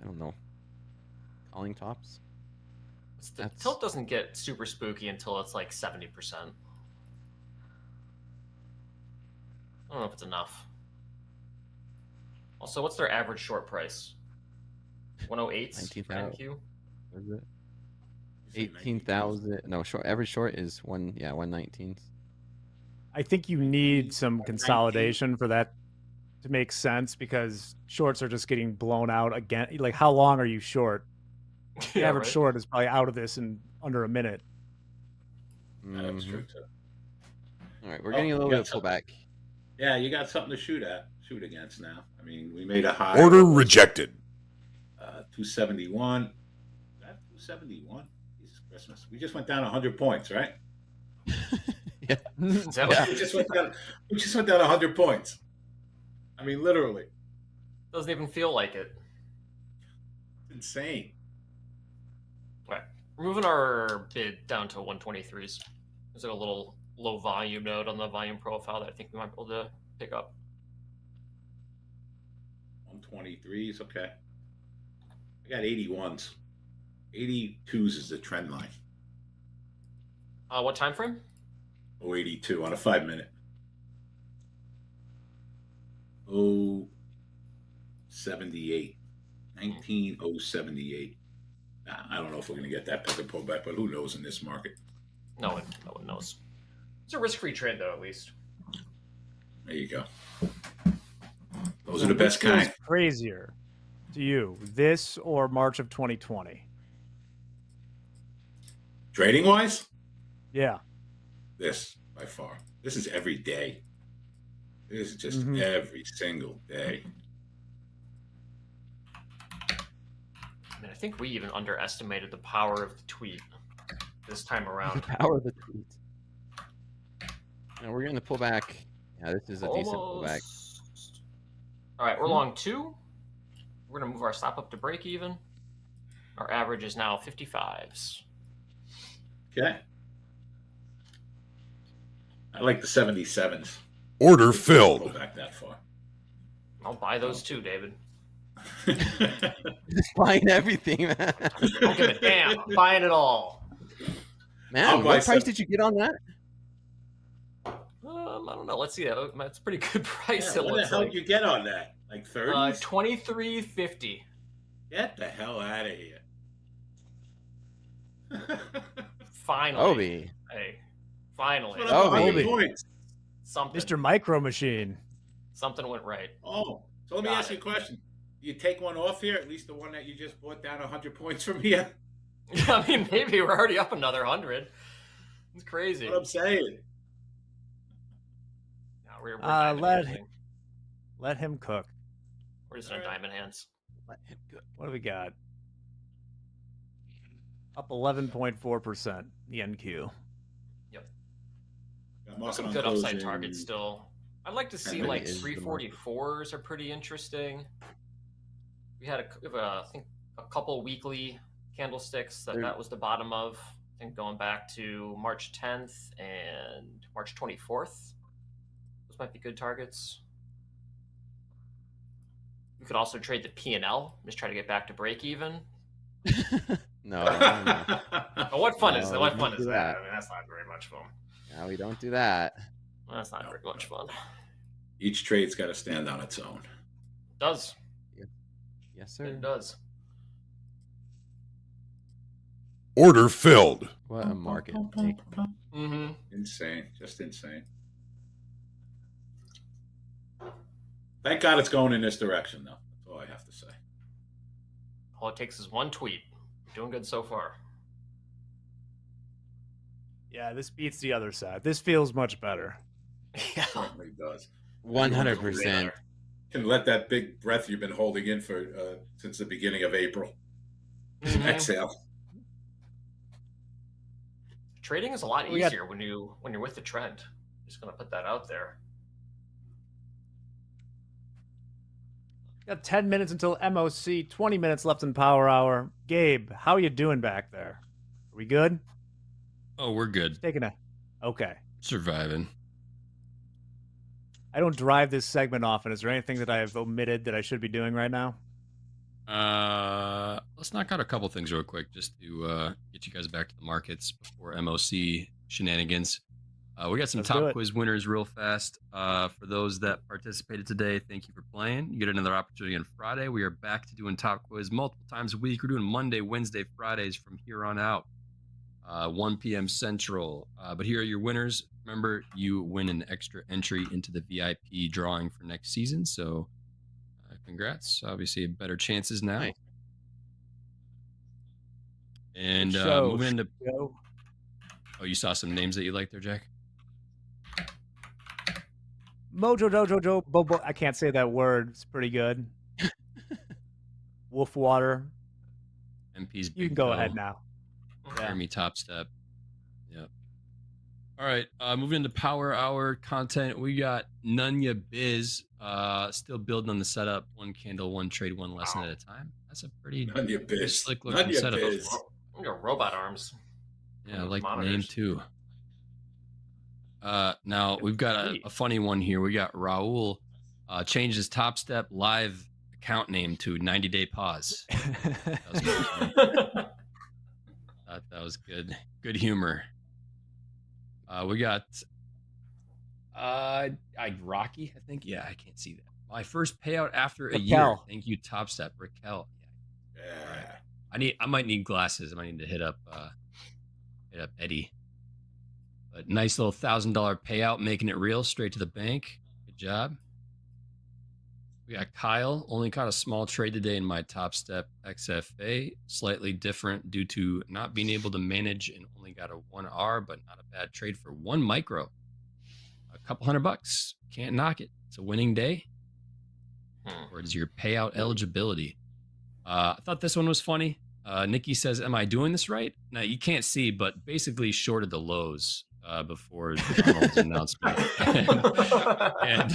I don't know. Calling tops. The tilt doesn't get super spooky until it's like 70%. I don't know if it's enough. Also, what's their average short price? 108 19,000. NQ? What is it? 18,000. No, short. Average short is 119. I think you need some consolidation for that to make sense because shorts are just getting blown out again. Like, how long are you short? The Yeah, average right? short is probably out of this in under a minute. That's true too. All right, we're getting a little you bit got of pullback. Yeah, you got something to shoot against now. I mean, we made a high. Order rejected. 271. Is that 271? Jesus Christmas. We just went down 100 points, right? Yeah. Is that what- We just went down 100 points. I mean, literally. Doesn't even feel like it. It's insane. All right. We're moving our bid down to 123s. There's like a little low volume node on the volume profile that I think we might be able to pick up. 123s, okay. I got 81s. 82s is the trend line. What time frame? 082 on a 5-minute. 078. 19078. I don't know if we're going to get that pivot pullback, but who knows in this market? No one knows. It's a risk-free trade, though, at least. There you go. Those are the best Which feels kind. crazier to you, this or March of 2020? Trading wise, Yeah. this by far. This is every day. This is just Mhm. every single day. I mean, I think we even underestimated the power of the tweet this time The around. power of the tweet. Now we're getting the pullback. Yeah, this is a decent pullback. Almost. All right, we're long 2. We're going to move our stop up to break even. Our average is now 55s. Okay. I like the 77s. Order Go filled. back that far. I'll buy those too, David. Just buying everything, man. Don't give a damn. I'm buying it all. Man, I'll buy what price some- did you get on that? I don't know. Let's see. It's a pretty good price. Yeah, it what the looks hell like. did you get on that? Like 30s? 23.50. Get the hell out of here. Finally. Obi. Hey, finally. Put up Oh, 100 baby. points. Something. Mr. Micro Machine. Something went right. Oh, so let me Got ask you it. a question. Do you take one off here? At least the one that you just bought down 100 points from here? I mean, maybe we're already up another 100. It's crazy. What I'm saying. No, we're diamond let- handsing. Let him cook. We're just in All right. diamond hands. Let him go. What do we got? Up 11.4%, the NQ. Got There's market some on good upside closing. targets still. I'd like to see really like is the market. 344s are pretty interesting. We had I think a couple weekly candlesticks that was the bottom of. I think going back to March 10th and March 24th. Those might be good targets. We could also trade the P&L. Just try to get back to break even. No. But what fun is No, that? What we fun don't is do that? that. I mean, that's not very much fun. No, we don't do that. That's not very much fun. Each trade's got to stand on its own. It does. Yes, sir. It does. Order filled. What a market. Mm-hmm. Insane. Just insane. Thank God it's going in this direction, though. That's all I have to say. All it takes is one tweet. Doing good so far. Yeah, this beats the other side. This feels much better. Yeah. Certainly does. 100%. Can let that big breath you've been holding in for since the beginning of April. Mhm. Exhale. Trading is a lot We got- easier when you're with the trend. Just gonna put that out there. Got 10 minutes until MOC, 20 minutes left in Power Hour. Gabe, how are you doing back there? Are we good? Oh, we're good. Taking a... Okay. Surviving. I don't drive this segment often. Is there anything that I have omitted that I should be doing right now? Let's knock out a couple things real quick just to get you guys back to the markets before MOC shenanigans. We got some Let's do top it. quiz winners real fast. For those that participated today, thank you for playing. You get another opportunity on Friday. We are back to doing top quiz multiple times a week. We're doing Monday, Wednesday, Fridays from here on out, 1 p.m. Central. But here are your winners. Remember, you win an extra entry into the VIP drawing for next season. So congrats. Obviously, better chances now. Nice. And Show, moving into... show. Oh, you saw some names that you like there, Jack? Mojo Dojo Jo Bobo. I can't say that word. It's pretty good. Wolfwater. MP's You can Big go Toe, ahead now. Yeah. Jeremy TopStep. Yep. All right. Moving into Power Hour content, we got Nunya Biz. Still building on the setup. One candle, one trade, one lesson at a time. That's a pretty Nunya Biz. slick looking Nunya setup. Biz. We got robot arms. Yeah, I like the name Monitors. too. Now we've got a funny one here. We got Raul changed his TopStep live account name to 90 Day Pause. Thought that was good. Good humor. We got Rocky, I think. Yeah, I can't see that. My first payout after a year. Raquel. Thank you, TopStep. Raquel. Yeah. I might need glasses. I might need to hit up Eddie. But nice little $1,000 payout, making it real, straight to the bank. Good job. We got Kyle. Only caught a small trade today in my TopStep XFA. Slightly different due to not being able to manage and only got a 1R, but not a bad trade for 1 micro. A couple $100. Can't knock it. It's a winning day. Or is your payout eligibility? I thought this one was funny. Nikki says, "Am I doing this right?" Now you can't see, but basically shorted the lows before Donald's announcement, and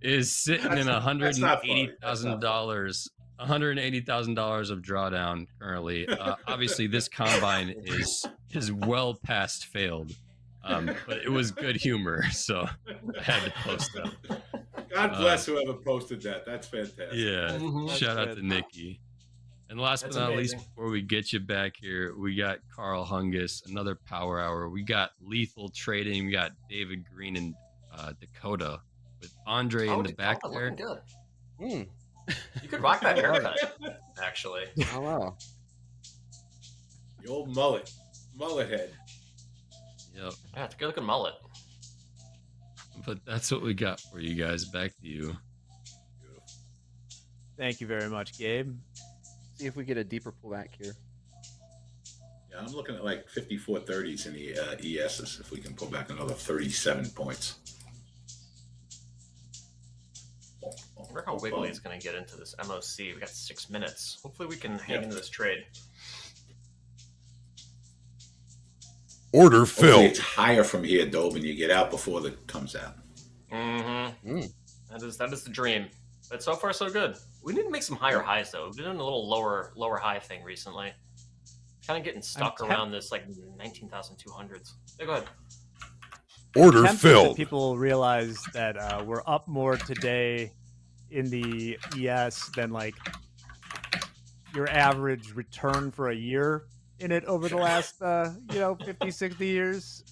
is sitting in $180,000. $180,000 of drawdown currently. Obviously, this combine is well past failed, but it was good humor, so I had to post that. God bless whoever posted that. That's fantastic. Yeah, shout out to Nikki. And last That's but not least, amazing. before we get you back here, we got Carl Hungus, another Power Hour. We got Lethal Trading. We got David Green and Dakota with Andre in the back there. Looking good. Hmm. You could rock that haircut, actually. Oh, wow. The old mullet head. Yep. Yeah, it's a good looking mullet. But that's what we got for you guys. Back to you. Thank you very much, Gabe. See if we get a deeper pullback here. Yeah, I'm looking at like 54.30s in the ESs if we can pull back another 37 points. I wonder how wiggly it's going to get into this MOC. We got 6 minutes. Hopefully we can hang into this trade. Order Hopefully filled. it's higher from here, Dobin. You get out before it comes out. Mm-hmm. That is the dream. But so far, so good. We need to make some higher highs, though. We've been doing a little lower high thing recently. Kind of getting stuck around this like 19,200s. Yeah, go ahead. Order Tempted that filled. people realize that we're up more today in the ES than like your average return for a year in it over the last 50, 60 years.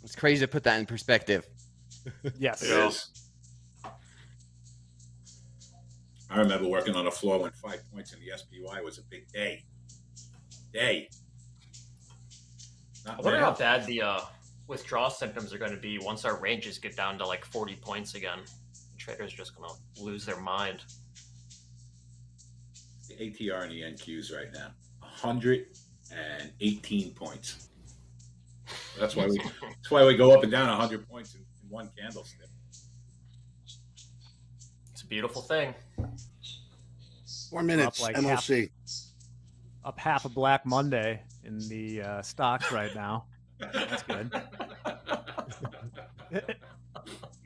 It's crazy to put that in perspective. Yes. It is. I remember working on a floor when 5 points in the SPY was a big day. I wonder how bad the withdrawal symptoms are going to be once our ranges get down to like 40 points again. The traders are just going to lose their mind. The ATR and the NQs right now, 118 points. That's why we go up and down 100 points in one candlestick. It's a beautiful thing. 4 minutes. Up like MOC. Up half a Black Monday in the stocks right now. That's good.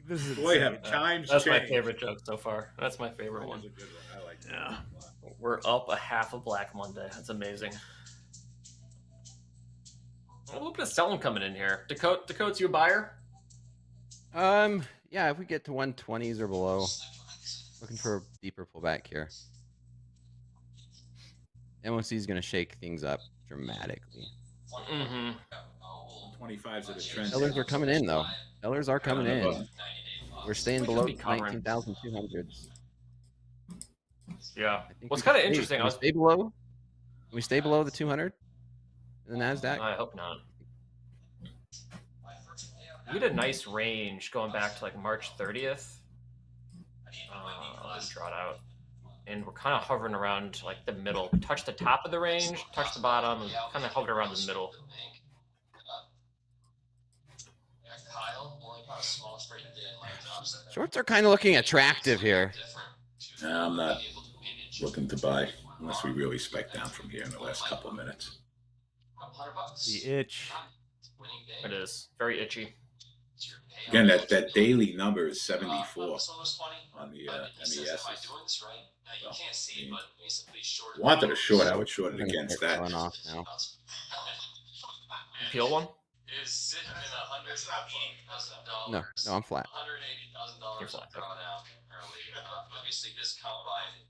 This is Boy, insane. have times That's my changed. favorite joke so far. That's my favorite one. That was a good one. I like that. Yeah. We're up a half a Black Monday. That's amazing. A little bit of selling coming in here. Dakota's you a buyer? Yeah, if we get to 120s or below, looking for a deeper pullback here. MOC is going to shake things up dramatically. Mm-hmm. 25s of the trend. Sellers are coming in, though. Sellers are coming in. We're staying We below could be covering. 19,200s. Yeah. I think What's we can kind of stay- interesting, Can we stay below? Can we stay below the 200 in the Nasdaq? I hope not. We had a nice range going back to like March 30th. Let's draw it out. And we're kind of hovering around like the middle. We touched the top of the range, touched the bottom, and kind of hovered around the middle. Shorts are kind of looking attractive here. No, I'm not looking to buy unless we really spec down from here in the last couple of minutes. The itch. It is very itchy. Again, that daily number is 74 on the MES. Wanted a short, I would short it against that. Going off now. Peel one? No, I'm flat. You're flat. Okay.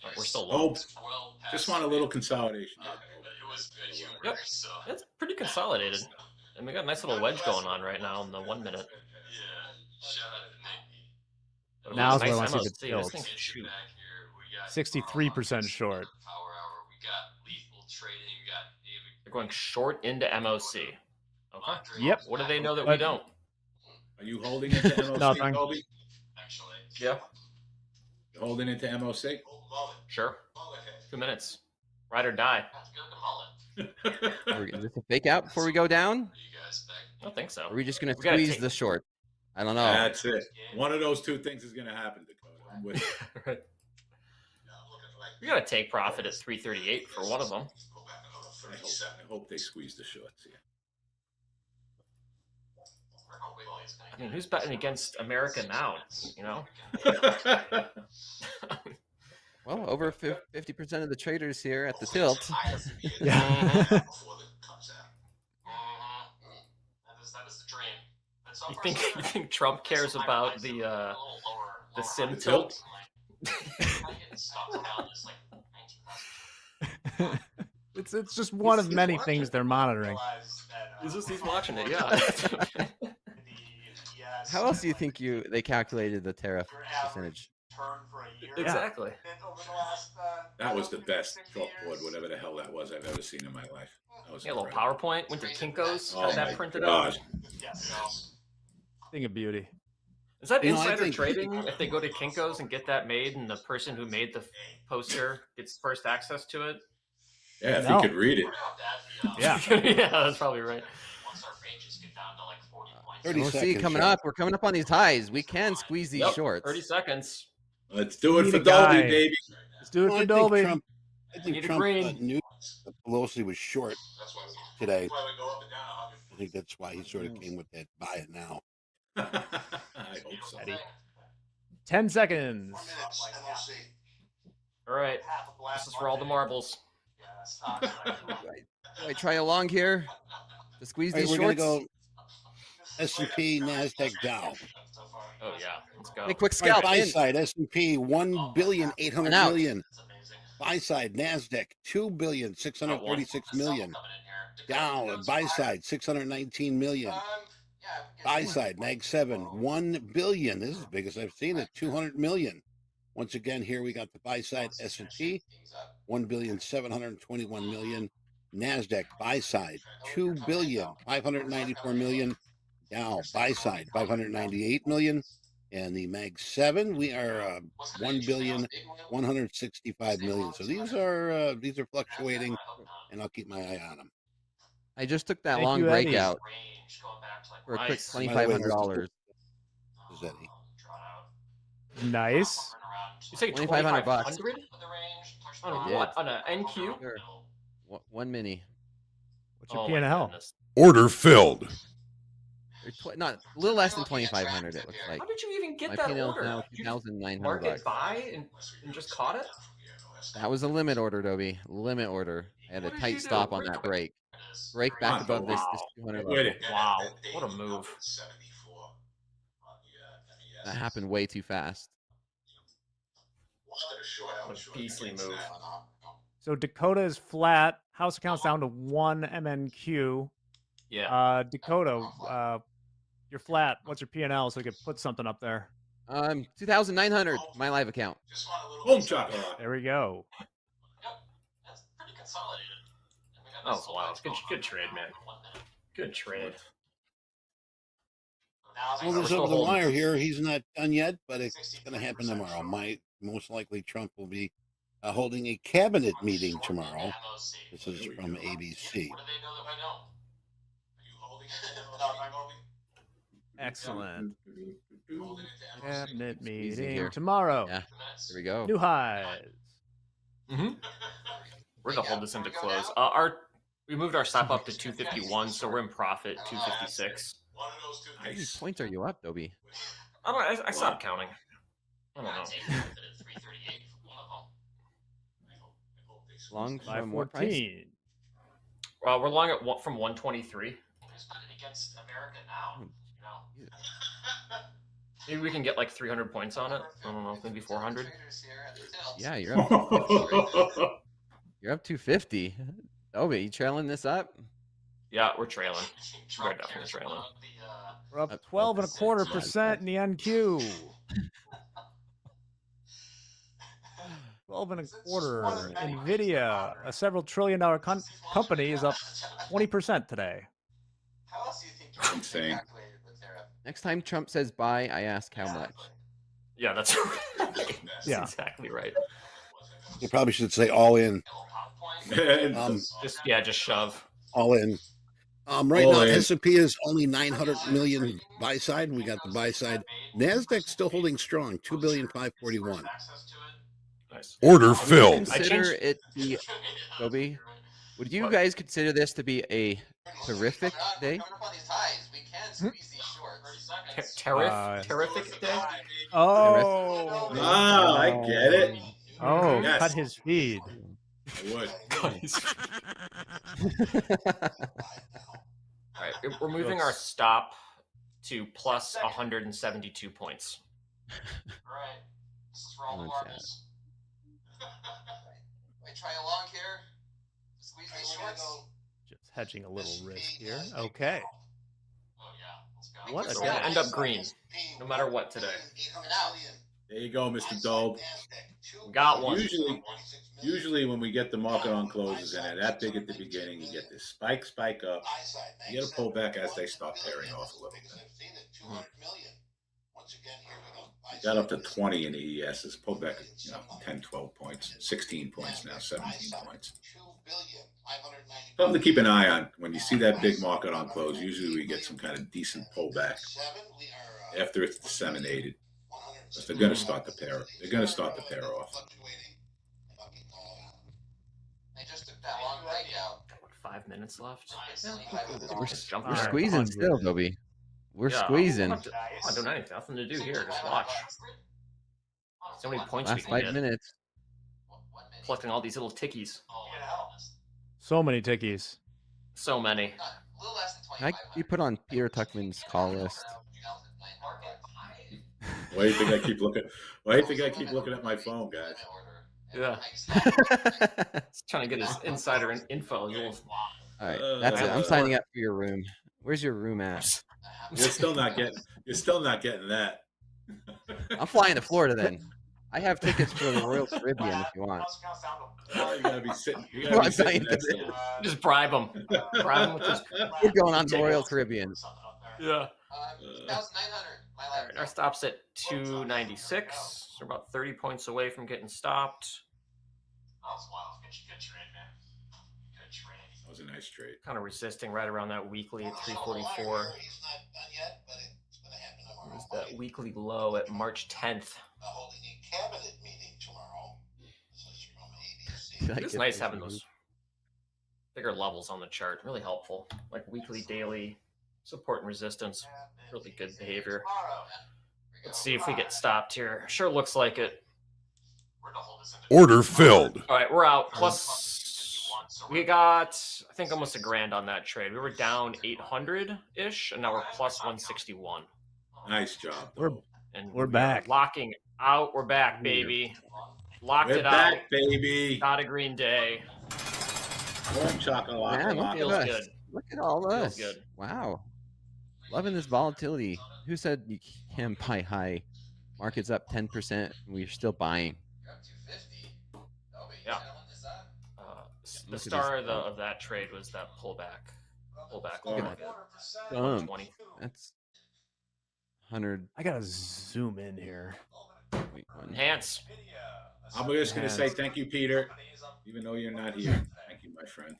Alright, we're still Oh, low. just want a little consolidation. Yep. It's pretty consolidated. And we got a nice little wedge going on right now in the 1 minute. But it Now's was a where I nice want to see the MLC. This tilts. thing should shoot. 63% short. They're going short into MOC. Okay. Yep. What do they know that we don't? Are you holding into MOC, Nothing. Kobe? Yeah. You holding into MOC? Sure. 2 minutes. Ride or die. Is this a fake out before we go down? I don't think so. Or are we just going to We gotta squeeze take- the short? I don't know. That's it. One of those two things is going to happen, Dakota. I'm with you. Right. We gotta take profit at 338 for one of them. I hope they squeeze the shorts here. I mean, who's betting against America now? You know? Well, over 50% of the traders here at the tilt. Yeah. You think Trump cares about the sim The tilt? It's just one of many things they're monitoring. He's watching it, yeah. How else do you think they calculated the tariff percentage? Exactly. That was the best chalkboard, whatever the hell that was I've ever seen in my life. That was Yeah, a little incredible. PowerPoint. Went to Kinko's. Oh Had my that printed God. out. Thing of beauty. Is that You know, I insider think- trading? If they go to Kinko's and get that made, and the person who made the poster gets first access to it? Yeah, if No. he could read it. Yeah. Yeah, that's probably right. 30 We'll see seconds. coming Sean. up. We're coming up on these highs. We can squeeze these Yep, shorts. 30 seconds. Let's do it Need for a guy. Dolby, baby. Let's do it Well, for I think Dolby. Trump, Need a Trump green. knew that Pelosi was short today. I think that's why he sort of came with that buy it now. I hope so. Ready? 10 seconds. All right. This is for all the marbles. Do I try a long here to squeeze All right, these we're going to shorts? go S&P, Nasdaq, Dow. Oh yeah, let's go. Hey, quick All right, scalp. buy in. side S&P 1,800,000,000. out. Buy side Nasdaq 2,636,000,000. Dow buy side 619 million. Buy side Mag 7 1 billion. This is the biggest I've seen it. 200 million. Once again, here we got the buy side S&P 1,721,000,000. Nasdaq buy side 2,594,000,000. Dow buy side 598 million. And the Mag 7, we are 1,165,000,000. So these are fluctuating, and I'll keep my eye on them. I just took that Thank long you, Eddie. breakout for a quick Nice. By the way, $2,500. This is Eddie. Nice. You say 2,500 bucks. 2,500? On I a did. what? On a NQ? Sure. One mini. What's your Oh, P&L? my goodness. Order filled. Not a little less than 2,500. It looks like. How did you even get My that P&L is order? now Did you 2,900 mark it bucks. buy and just caught it? That was a limit order, Dobie. Limit order. I had a What did tight you do? stop on that break. Break back Wow. above this 200 With level. it. Wow, what a move. That happened way too fast. What a beastly move. So Dakota is flat. House account's down to 1 MNQ. Yeah. Dakota, you're flat. What's your P&L so we could put something up there? 2,900. My live account. Boom chocolate. There we go. Oh, wow. Good trade, man. Good trade. Well, We're there's still over the holding. wire here. He's not done yet, but it's going to happen tomorrow. Most likely Trump will be holding a cabinet meeting tomorrow. This is from ABC. Excellent. Cabinet Easy meeting here. tomorrow. Yeah. Here we go. New highs. Mm-hmm. We're gonna hold this into close. We moved our stop up to 251, so we're in profit 256. How many points are you up, Dobie? I stopped counting. I don't know. Long from what price? 514. We're long at from 123. Maybe we can get like 300 points on it. I don't know, maybe 400. Yeah, you're up 250. You're up 250. Dobie, you trailing this up? Yeah, we're trailing. We're definitely trailing. We're up 12.25% in the NQ. 12.25. Nvidia, a several trillion-dollar company, is up 20% today. Insane. Next time Trump says buy, I ask how much. Yeah, that's Yeah. exactly right. You probably should say all in. Just shove. All in. Right All now, in. S&P is only 900 million buy side. We got the buy side. Nasdaq's still holding strong, 2,541,000,000. Nice. Order Would you filled. consider it be, Dobie? Would you guys consider this to be a terrific day? Terrific day. Oh. I get it. Oh, Yes. cut his feed. I would. All right, we're moving our stop to plus 172 points. Just hedging a little risk here. Okay. What a So we're gonna day. end up green, no matter what today. There you go, Mr. Dobe. We got one. Usually when we get the market on closes and they're that big at the beginning, you get this spike up. You get a pullback as they start pairing off a little bit. You got up to 20 in the ES. It's pulled back, 10, 12 points, 16 points now, 17 points. Something to keep an eye on. When you see that big market on close, usually we get some kind of decent pullback after it's disseminated. Because they're going to start the pair. They're going to start the pair off. What, 5 minutes left? We're squeezing still, Dobie. We're squeezing. I'm not doing anything. Nothing to do here. Just watch. So many points we Last can 5 get. minutes. Collecting all these little tickies. So many tickies. So many. Can I be put on Peter Tuchman's call list? Why do you think I keep looking? Why do you think I keep looking at my phone, guys? Yeah. He's trying to get his insider info. All right, that's it. I'm signing up for your room. Where's your room at? You're still not getting. You're still not getting that. I'm flying to Florida then. I have tickets for the Royal Caribbean if you want. Oh, you gotta be sitting. You gotta be sitting next to him. Just bribe him. Bribe him with his. We're going on the Royal Caribbean. Yeah. All right, our stop's at 296. We're about 30 points away from getting stopped. That was a nice trade. Kind of resisting right around that weekly at 344. There's that weekly low at March 10th. It's nice having those bigger levels on the chart. Really helpful. Like weekly, daily support and resistance. Really good behavior. Let's see if we get stopped here. Sure looks like it. Order filled. All right, we're out. Plus, we got, I think, almost $1,000 on that trade. We were down 800-ish, and now we're plus 161. Nice job. We're back. Locking out. We're back, baby. Locked We're it back, out. baby. Not a green day. Boom, chocolate. Man, look Feels at us. good. Look at all Feels this. good. Wow. Loving this volatility. Who said you can't buy high? Market's up 10%, and we're still buying. Yeah. The star of that trade was that pullback. Oh, Dump. 20. That's 100. I gotta zoom in here. Wait, one. Enhance. I'm just gonna say thank you, Peter, even though you're not here. Thank you, my friend.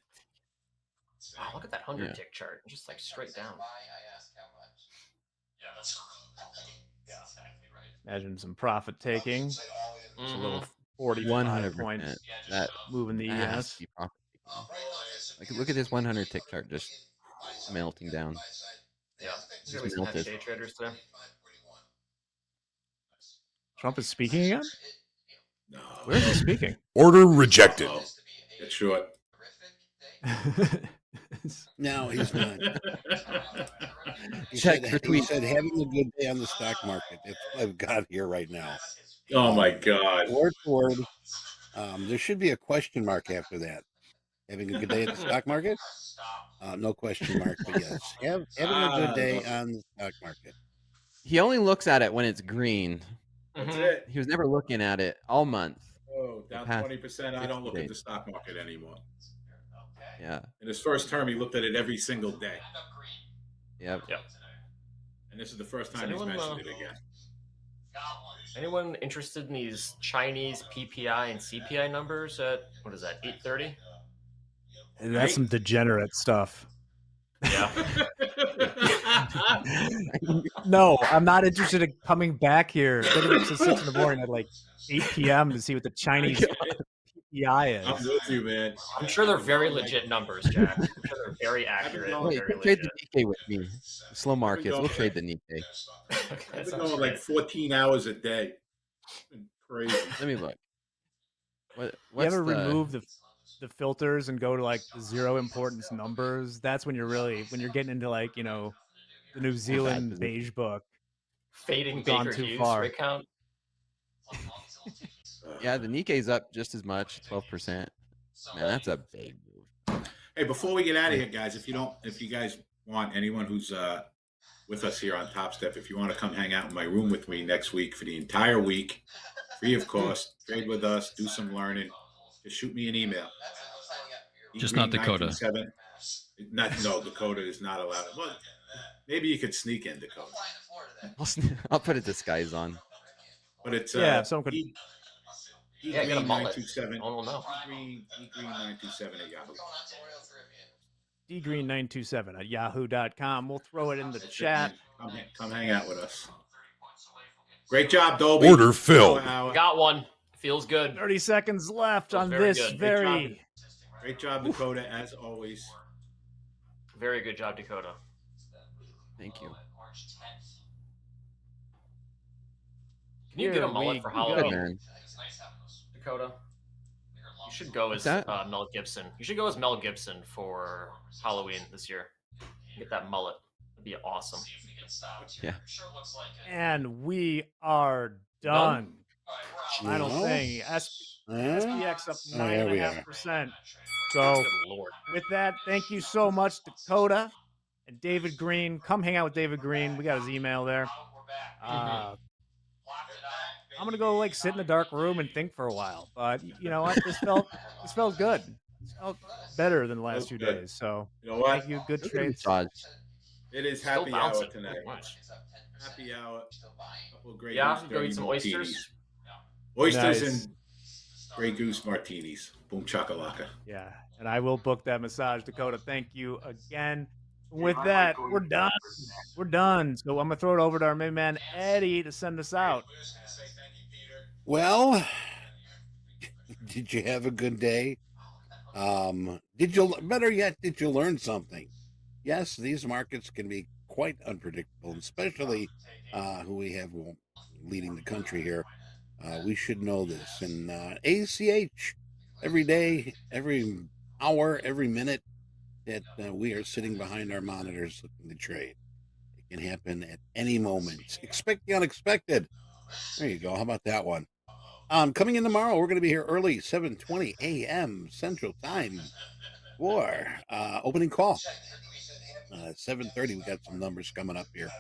Wow, look at that 100 tick chart. Just like straight down. Imagine some profit taking. It's a little 45 100%. points That moving the has ES. to be profit taking. Like, look at this 100 tick chart just melting down. Yeah. There's really some heavy day traders today. Trump is speaking again? No. Where is he speaking? Order rejected. Oh, get short. No, he's not. Check for He tweet. said having a good day on the stock market. That's what I've got here right now. Oh my God. Word for word. There should be a question mark after that. Having a good day at the stock market? No question mark, but yes. Having a good day on the stock market. He only looks at it when it's green. That's it. He was never looking at it all month. Oh, down past 20%. I don't look 60 at the stock market anymore. Yeah. In his first term, he looked at it every single day. Yep. Yep. And this is the first time he's mentioned it again. Anyone interested in these Chinese PPI and CPI numbers at, what is that, 830? That's some degenerate stuff. Yeah. No, I'm not interested in coming back here. Getting up to 6 in the morning at like 8 p.m. to see what the Chinese PPI I'm is. with you, man. I'm sure they're very legit numbers, Jack. I'm sure they're very accurate. Oh, Wait, Very trade legit. the Nikkei with me. Slow markets. We'll trade the Nikkei. Okay, I've that been sounds going like great. 14 hours a day. It's been crazy. Let me look. You What's ever the, remove the filters and go to like the zero importance numbers? That's when you're really, when you're getting into like, you know, the New Zealand position. beige book. Fading Gone Baker too Hughes far. rate count. Yeah, the Nikkei's up just as much, 12%. Man, that's a big move. Hey, before we get out of here, guys, if you guys want anyone who's with us here on Top Step, if you want to come hang out in my room with me next week for the entire week, free of cost, trade with us, do some learning, just shoot me an email. Just not Dakota. No, Dakota is not allowed. Well, maybe you could sneak in Dakota, I'll put a disguise on. but it's Yeah, if someone could. Yeah, get a mullet. 927. No one will know. Green 927 at Yahoo. dgreen927 at yahoo.com. We'll throw it in the chat. Come hang out with us. Great job, Dolby. Order filled. Got one. Feels good. 30 seconds left Feels on very this good. very. Great job, Dakota, as always. Very good job, Dakota. Thank you. Can you get a Here mullet we for go. Good, Halloween, man. Dakota? You should go What's as that? Mel Gibson. You should go as Mel Gibson for Halloween this year. Get that mullet. It'd be awesome. Yeah. And we are done. Final No? thing. SPX up Oh, there we are. 9.5%. So Good lord. with that, thank you so much, Dakota and David Green. Come hang out with David Green. We got his email there. I'm gonna go like sit in a dark room and think for a while. But you know what? This felt good. This felt better than the last few good. days. So You know what? thank you. Good Look at the trades. massage. It is Still happy hour bouncing. tonight. Nice. Happy hour. Couple of Grey Yeah, Goose go eat dirty some martinis. oysters. Oysters Nice. and Grey Goose martinis. Boom chakalaka. Yeah, and I will book that massage, Dakota. Thank you again. With that, we're done. We're done. So I'm gonna throw it over to our main man Eddie to send us out. Well, did you have a good day? Did you, better yet, did you learn something? Yes, these markets can be quite unpredictable, especially who we have leading the country here. We should know this. And ACH, every day, every hour, every minute that we are sitting behind our monitors looking to trade. It can happen at any moment. Expect the unexpected. There you go. How about that one? Coming in tomorrow, we're going to be here early, 7:20 a.m. Central Time for opening call. 7:30, we got some numbers coming up here.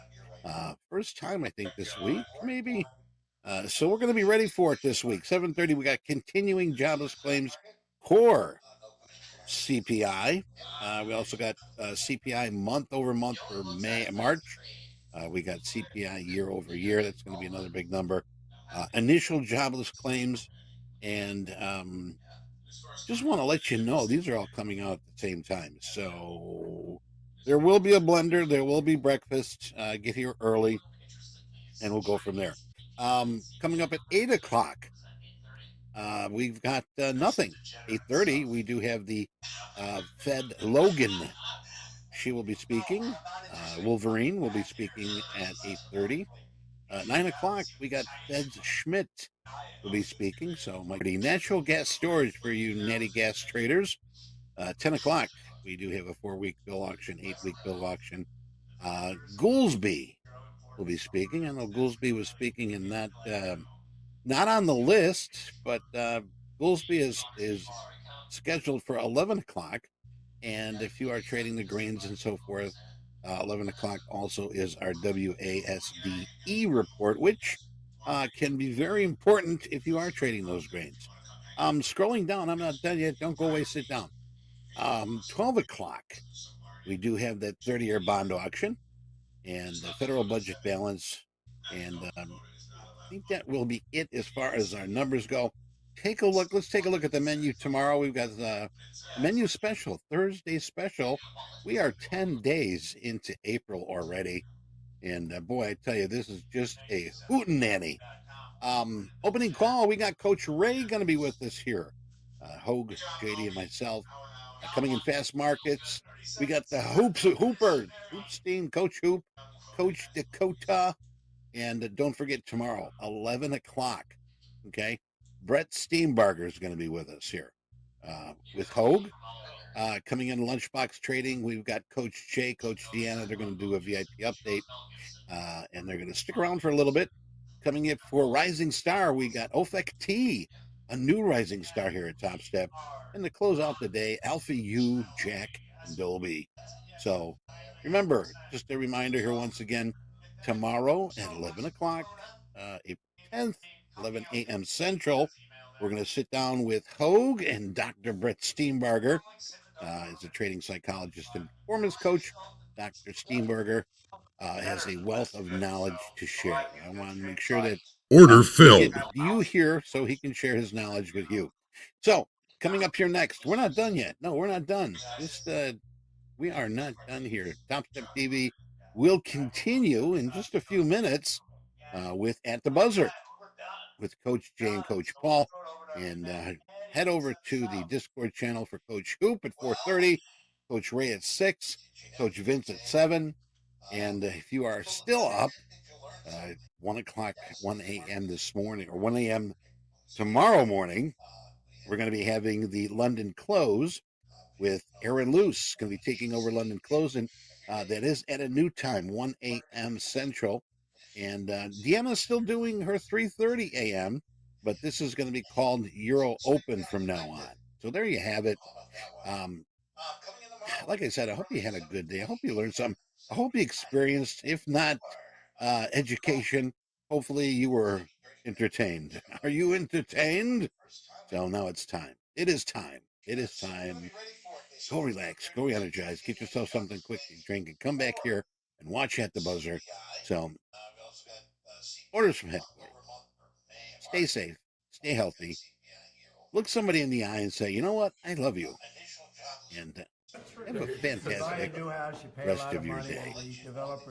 First time, I think, this week, maybe. So we're going to be ready for it this week. 7:30, we got continuing jobless claims, core CPI. We also got CPI month over month for March. We got CPI year over year. That's going to be another big number. Initial jobless claims, and just want to let you know these are all coming out at the same time. So there will be a blender. There will be breakfast. Get here early, and we'll go from there. Coming up at 8 o'clock, we've got nothing. 8:30, we do have the Fed Logan. She will be speaking. Wolverine will be speaking at 8:30. 9 o'clock, we got Fed's Schmidt will be speaking. So, natural gas storage for you natty gas traders. 10 o'clock, we do have a 4-week bill auction, 8-week bill auction. Goolsby will be speaking. I know Goolsby was speaking and not on the list, but Goolsby is scheduled for 11 o'clock. And if you are trading the grains and so forth, 11 o'clock also is our WASDE report, which can be very important if you are trading those grains. Scrolling down, I'm not done yet. Don't go away, sit down. 12 o'clock, we do have that 30-year bond auction and the federal budget balance. And I think that will be it as far as our numbers go. Take a look. Let's take a look at the menu tomorrow. We've got the menu special, Thursday special. We are 10 days into April already. And boy, I tell you, this is just a hootenanny. Opening call, we got Coach Ray going to be with us here. Hogue, JD, and myself. Coming in fast markets, we got the Hooper, Hoopstein, Coach Hoop, Coach Dakota. And don't forget tomorrow, 11 o'clock. Okay. Brett Steenbarger is going to be with us here with Hogue. Coming in lunchbox trading, we've got Coach Jay, Coach Deanna. They're going to do a VIP update, and they're going to stick around for a little bit. Coming in for Rising Star, we got OFEC T, a new Rising Star here at Top Step. And to close out the day, Alpha U, Jack, and Dolby. So remember, just a reminder here once again, tomorrow at 11 o'clock, April 10th, 11 a.m. Central, we're going to sit down with Hogue and Dr. Brett Steenbarger. Is a trading psychologist and performance coach. Dr. Steenbarger has a wealth of knowledge to share. I want to make sure that Order filled. you here so he can share his knowledge with you. So coming up here next, we're not done yet. No, we're not done. We are not done here. Top Step TV will continue in just a few minutes with At the Buzzer with Coach Jay and Coach Paul. And head over to the Discord channel for Coach Hoop at 4:30, Coach Ray at 6, Coach Vince at 7. And if you are still up, 1 o'clock, 1 a.m. this morning, or 1 a.m. tomorrow morning, we're going to be having the London Close with Aaron Luce. Going to be taking over London Close. And That is at a new time, 1 a.m. Central. And Deanna's still doing her 3:30 a.m., but this is going to be called Euro Open from now on. So there you have it. Like I said, I hope you had a good day. I hope you learned something. I hope you experienced, if not education, hopefully you were entertained. Are you entertained? So now it's time. It is time. It is time. Go relax. Go re-energize. Get yourself something quick to drink and come back here and watch at the buzzer. So, orders from headquarters. Stay safe. Stay healthy. Look somebody in the eye and say, you know what? I love you. And have a fantastic rest of your day.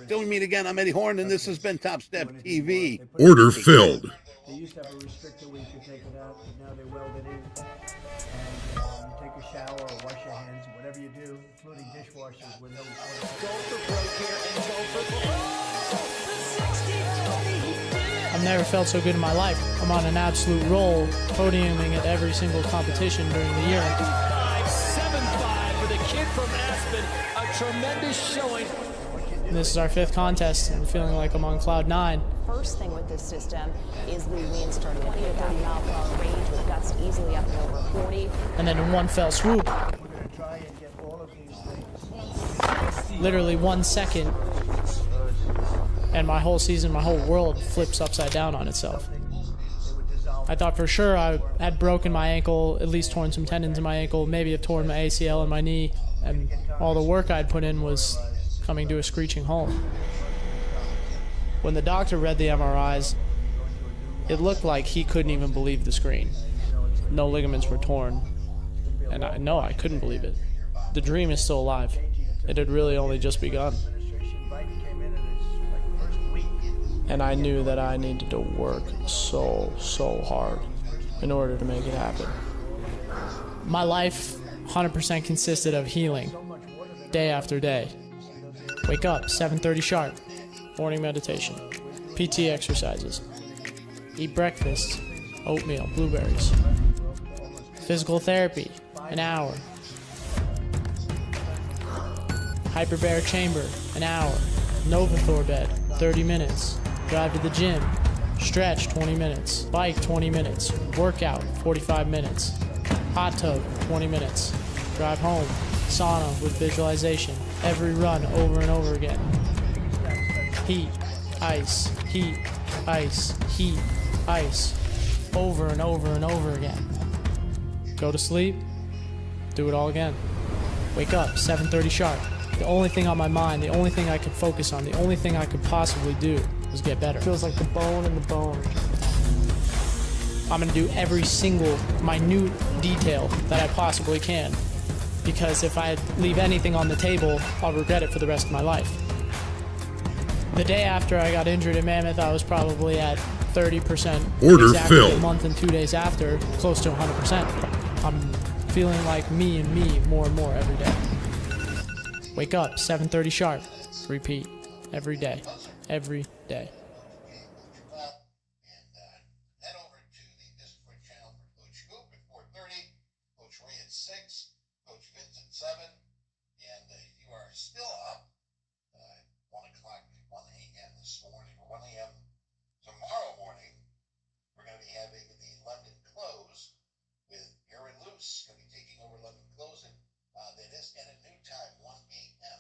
Till we meet again, I'm Eddie Horn, and this has been Top Step TV. Order filled. They used to have a restrictor where you could take it out, but now they weld it in. And you take a shower or wash your hands, whatever you do, including dishwashers with no I've never felt so good in my life. I'm on an absolute roll, podiuming at every single competition during the year. 7-5 for the kid from Aspen, a tremendous showing. This is our 5th contest, and I'm feeling like I'm on cloud 9. First thing with this system is the wind starting at 20 to 30 mile per hour range with gusts easily up to over 40. And then in one fell swoop, literally 1 second, and my whole season, my whole world flips upside down on itself. I thought for sure I had broken my ankle, at least torn some tendons in my ankle, maybe have torn my ACL in my knee, and all the work I'd put in was coming to a screeching halt. When the doctor read the MRIs, it looked like he couldn't even believe the screen. No ligaments were torn, and I couldn't believe it. The dream is still alive. It had really only just begun. And I knew that I needed to work so hard in order to make it happen. My life 100% consisted of healing, day after day. Wake up, 7:30 sharp, morning meditation, PT exercises, eat breakfast, oatmeal, blueberries, physical therapy, an hour, hyperbaric chamber, an hour, Novathor bed, 30 minutes, drive to the gym, stretch 20 minutes, bike 20 minutes, workout 45 minutes, hot tub 20 minutes, drive home, sauna with visualization, every run over and over again. Heat, ice, heat, ice, heat, ice, over and over and over again. Go to sleep, do it all again. Wake up, 7:30 sharp. The only thing on my mind, the only thing I could focus on, the only thing I could possibly do was get better. It feels like the bone in the bone. I'm gonna do every single minute detail that I possibly can, because if I leave anything on the table, I'll regret it for the rest of my life. The day after I got injured at Mammoth, I was probably at 30%. Order exactly filled. A month and 2 days after, close to 100%. I'm feeling like me and me more and more every day. Wake up, 7:30 sharp. Repeat. Every day. Every day.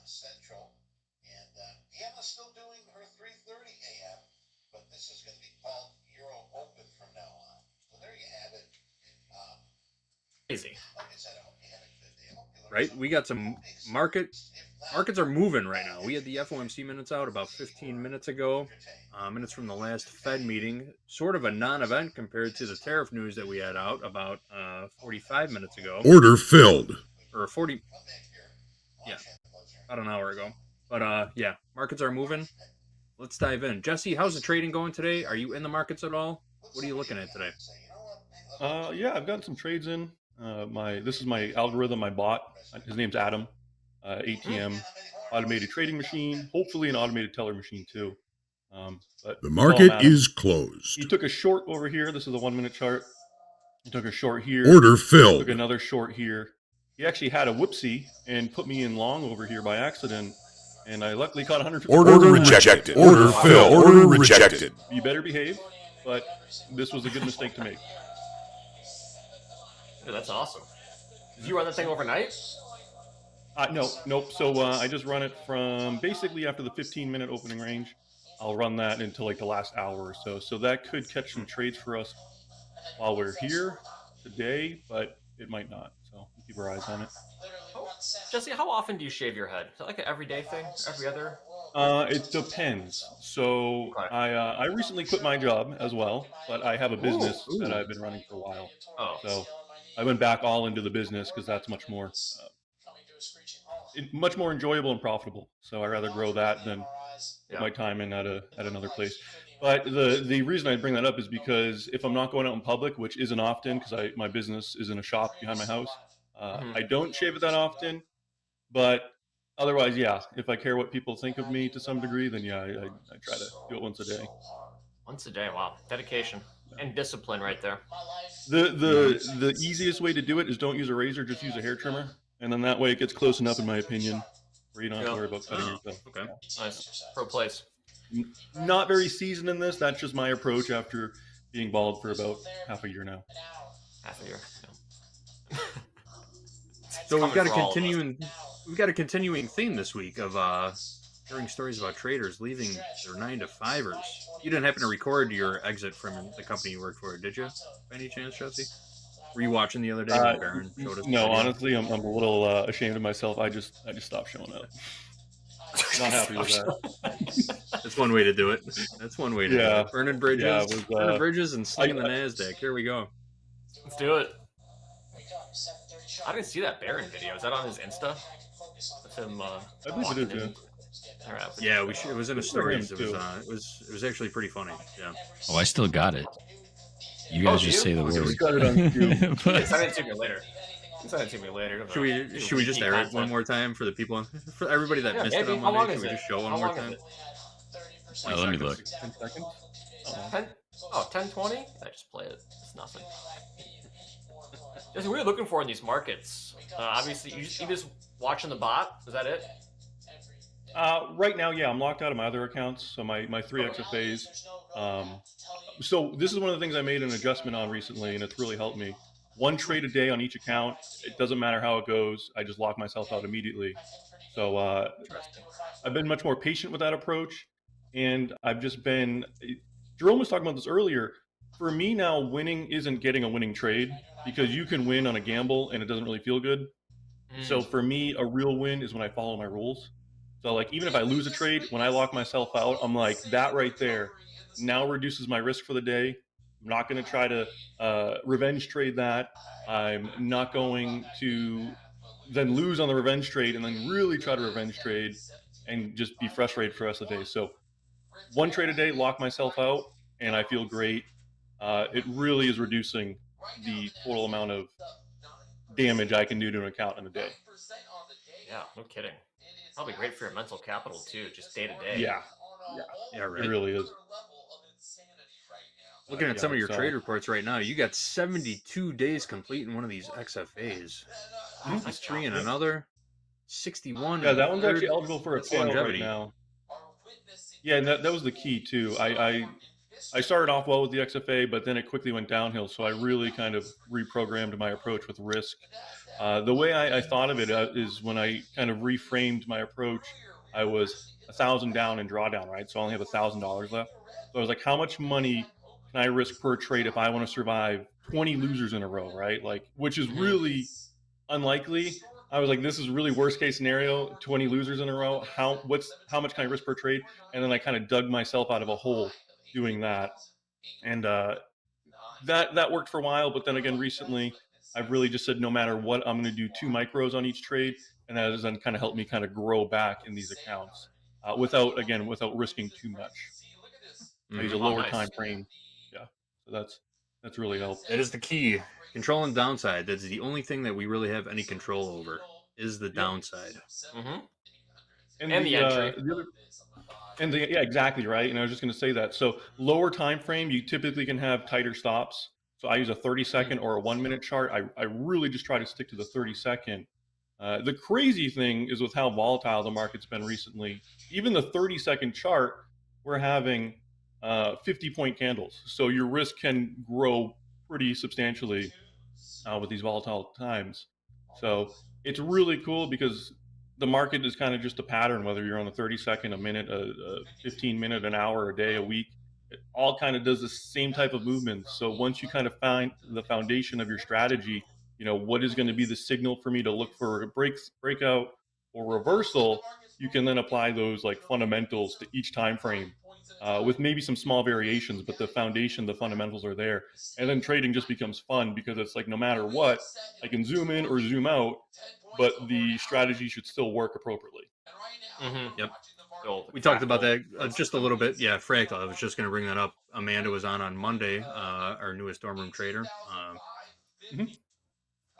Central, and Deanna's still doing her 3:30 a.m., but this is going to be called Euro Open from now on. So there you have it. Easy. Like I said, I hope you had a good day. Right? We got some markets are moving right now. We had the FOMC minutes out about 15 minutes ago. Minutes from the last Fed meeting. Sort of a non-event compared to the tariff news that we had out about 45 minutes ago. Order filled. Or 40... Yeah. About an hour ago. But yeah, markets are moving. Let's dive in. Jesse, how's the trading going today? Are you in the markets at all? What are you looking at today? Yeah, I've gotten some trades in. This is my algorithm I bought. His name's Adam. ATM, automated trading machine, hopefully an automated teller machine too. But The market is closed. He took a short over here. This is a 1 minute chart. He took a short here. Order filled. Took another short here. He actually had a whoopsie and put me in long over here by accident. and I luckily caught 150. Order rejected. Order filled. Order rejected. You better behave, but this was a good mistake to make. Dude, that's awesome. Did you run that thing overnight? Nope. So I just run it from basically after the 15-minute opening range. I'll run that until like the last hour or so. So that could catch some trades for us while we're here today, but it might not. So we'll keep our eyes on it. Jesse, how often do you shave your head? Is it like an everyday thing? Every other? It depends. So I recently quit my job as well, but I have a business that I've been running for a while. So I went back all into the business because that's much more enjoyable and profitable. So I rather grow that than put my time in at another place. But the reason I bring that up is because if I'm not going out in public, which isn't often because my business is in a shop behind my house, I don't shave it that often. But otherwise, yeah, if I care what people think of me to some degree, then yeah, I try to do it once a day. Once a day, wow. Dedication and discipline right there. The easiest way to do it is don't use a razor, just use a hair trimmer. And then that way it gets close enough, in my opinion, where you don't have to worry about cutting yourself. Okay. Yeah. Nice. Pro place. Not very seasoned in this. That's just my approach after being bald for about half a year now. Half a year. Yeah. So we've got a continuing theme this week of hearing stories about traders leaving their 9-to-5ers. You didn't happen to record your exit from the company you worked for, did you? By any chance, Jesse? Were you watching the other day when Baron showed us? No, honestly, I'm a little ashamed of myself. I just stopped showing up. Not happy with that. That's one way to do it. That's one way to do it. Burning bridges, burning bridges, and slinging the Nasdaq. Here we go. Let's do it. I didn't see that Baron video. Is that on his Insta? With him, I believe it is. Yeah, it was in his stories. It was actually pretty funny. Yeah. Oh, I still got it. You guys just say the word. We got it on YouTube. Send it to me later. Send it to me later. Should we just air it one more time for the people, for everybody that missed it on Monday? Should we just show it one more time? Let me look. 10 seconds. 10:20? I just play it. It's nothing. Jesse, what are you looking for in these markets? Obviously, you just watching the bot. Is that it? Right now, yeah, I'm locked out of my other accounts, so my 3 XFAs. So this is one of the things I made an adjustment on recently, and it's really helped me. 1 trade a day on each account. It doesn't matter how it goes. I just lock myself out immediately. So I've been much more patient with that approach, and I've just been. Jerome was talking about this earlier. For me now, winning isn't getting a winning trade because you can win on a gamble and it doesn't really feel good. So for me, a real win is when I follow my rules. So like even if I lose a trade, when I lock myself out, I'm like that right there now reduces my risk for the day. I'm not going to try to revenge trade that. I'm not going to then lose on the revenge trade and then really try to revenge trade and just be frustrated for the rest of the day. So 1 trade a day, lock myself out, and I feel great. It really is reducing the total amount of damage I can do to an account in a day. Yeah, no kidding. Probably great for your mental capital too, just day to day. Yeah, right. It really is. Looking at some of your trade reports right now, you got 72 days complete in one of these XFAs. 53 in another. 61. Yeah, that one's actually eligible for a payout right now. Yeah, and that was the key too. I started off well with the XFA, but then it quickly went downhill. So I really kind of reprogrammed my approach with risk. The way I thought of it is when I kind of reframed my approach, I was 1,000 down in drawdown, right? So I only have $1,000 left. So I was like, how much money can I risk per trade if I want to survive 20 losers in a row, right? Like, which is really unlikely. I was like, this is really worst case scenario, 20 losers in a row. How much can I risk per trade? And then I kind of dug myself out of a hole doing that. And that worked for a while. But then again, recently, I've really just said, no matter what, I'm going to do 2 micros on each trade. And that has then kind of helped me kind of grow back in these accounts without risking too much. I use a lower time frame. Yeah. So that's really helped. That is the key. Controlling downside. That's the only thing that we really have any control over is the downside. Mm-hmm. And the entry. Yeah, exactly right. And I was just going to say that. So lower time frame, you typically can have tighter stops. So I use a 30-second or a 1-minute chart. I really just try to stick to the 30-second. The crazy thing is with how volatile the market's been recently. Even the 30-second chart, we're having 50-point candles. So your risk can grow pretty substantially with these volatile times. So it's really cool because the market is kind of just a pattern, whether you're on a 30-second, a minute, a 15-minute, an hour, a day, a week. It all kind of does the same type of movements. So once you kind of find the foundation of your strategy, what is going to be the signal for me to look for a breakout or reversal, you can then apply those like fundamentals to each time frame with maybe some small variations, but the foundation, the fundamentals are there. And then trading just becomes fun because it's like no matter what, I can zoom in or zoom out, but the strategy should still work appropriately. Yep. We talked about that just a little bit. Yeah, fractal. I was just going to bring that up. Amanda was on Monday, our newest dorm room trader.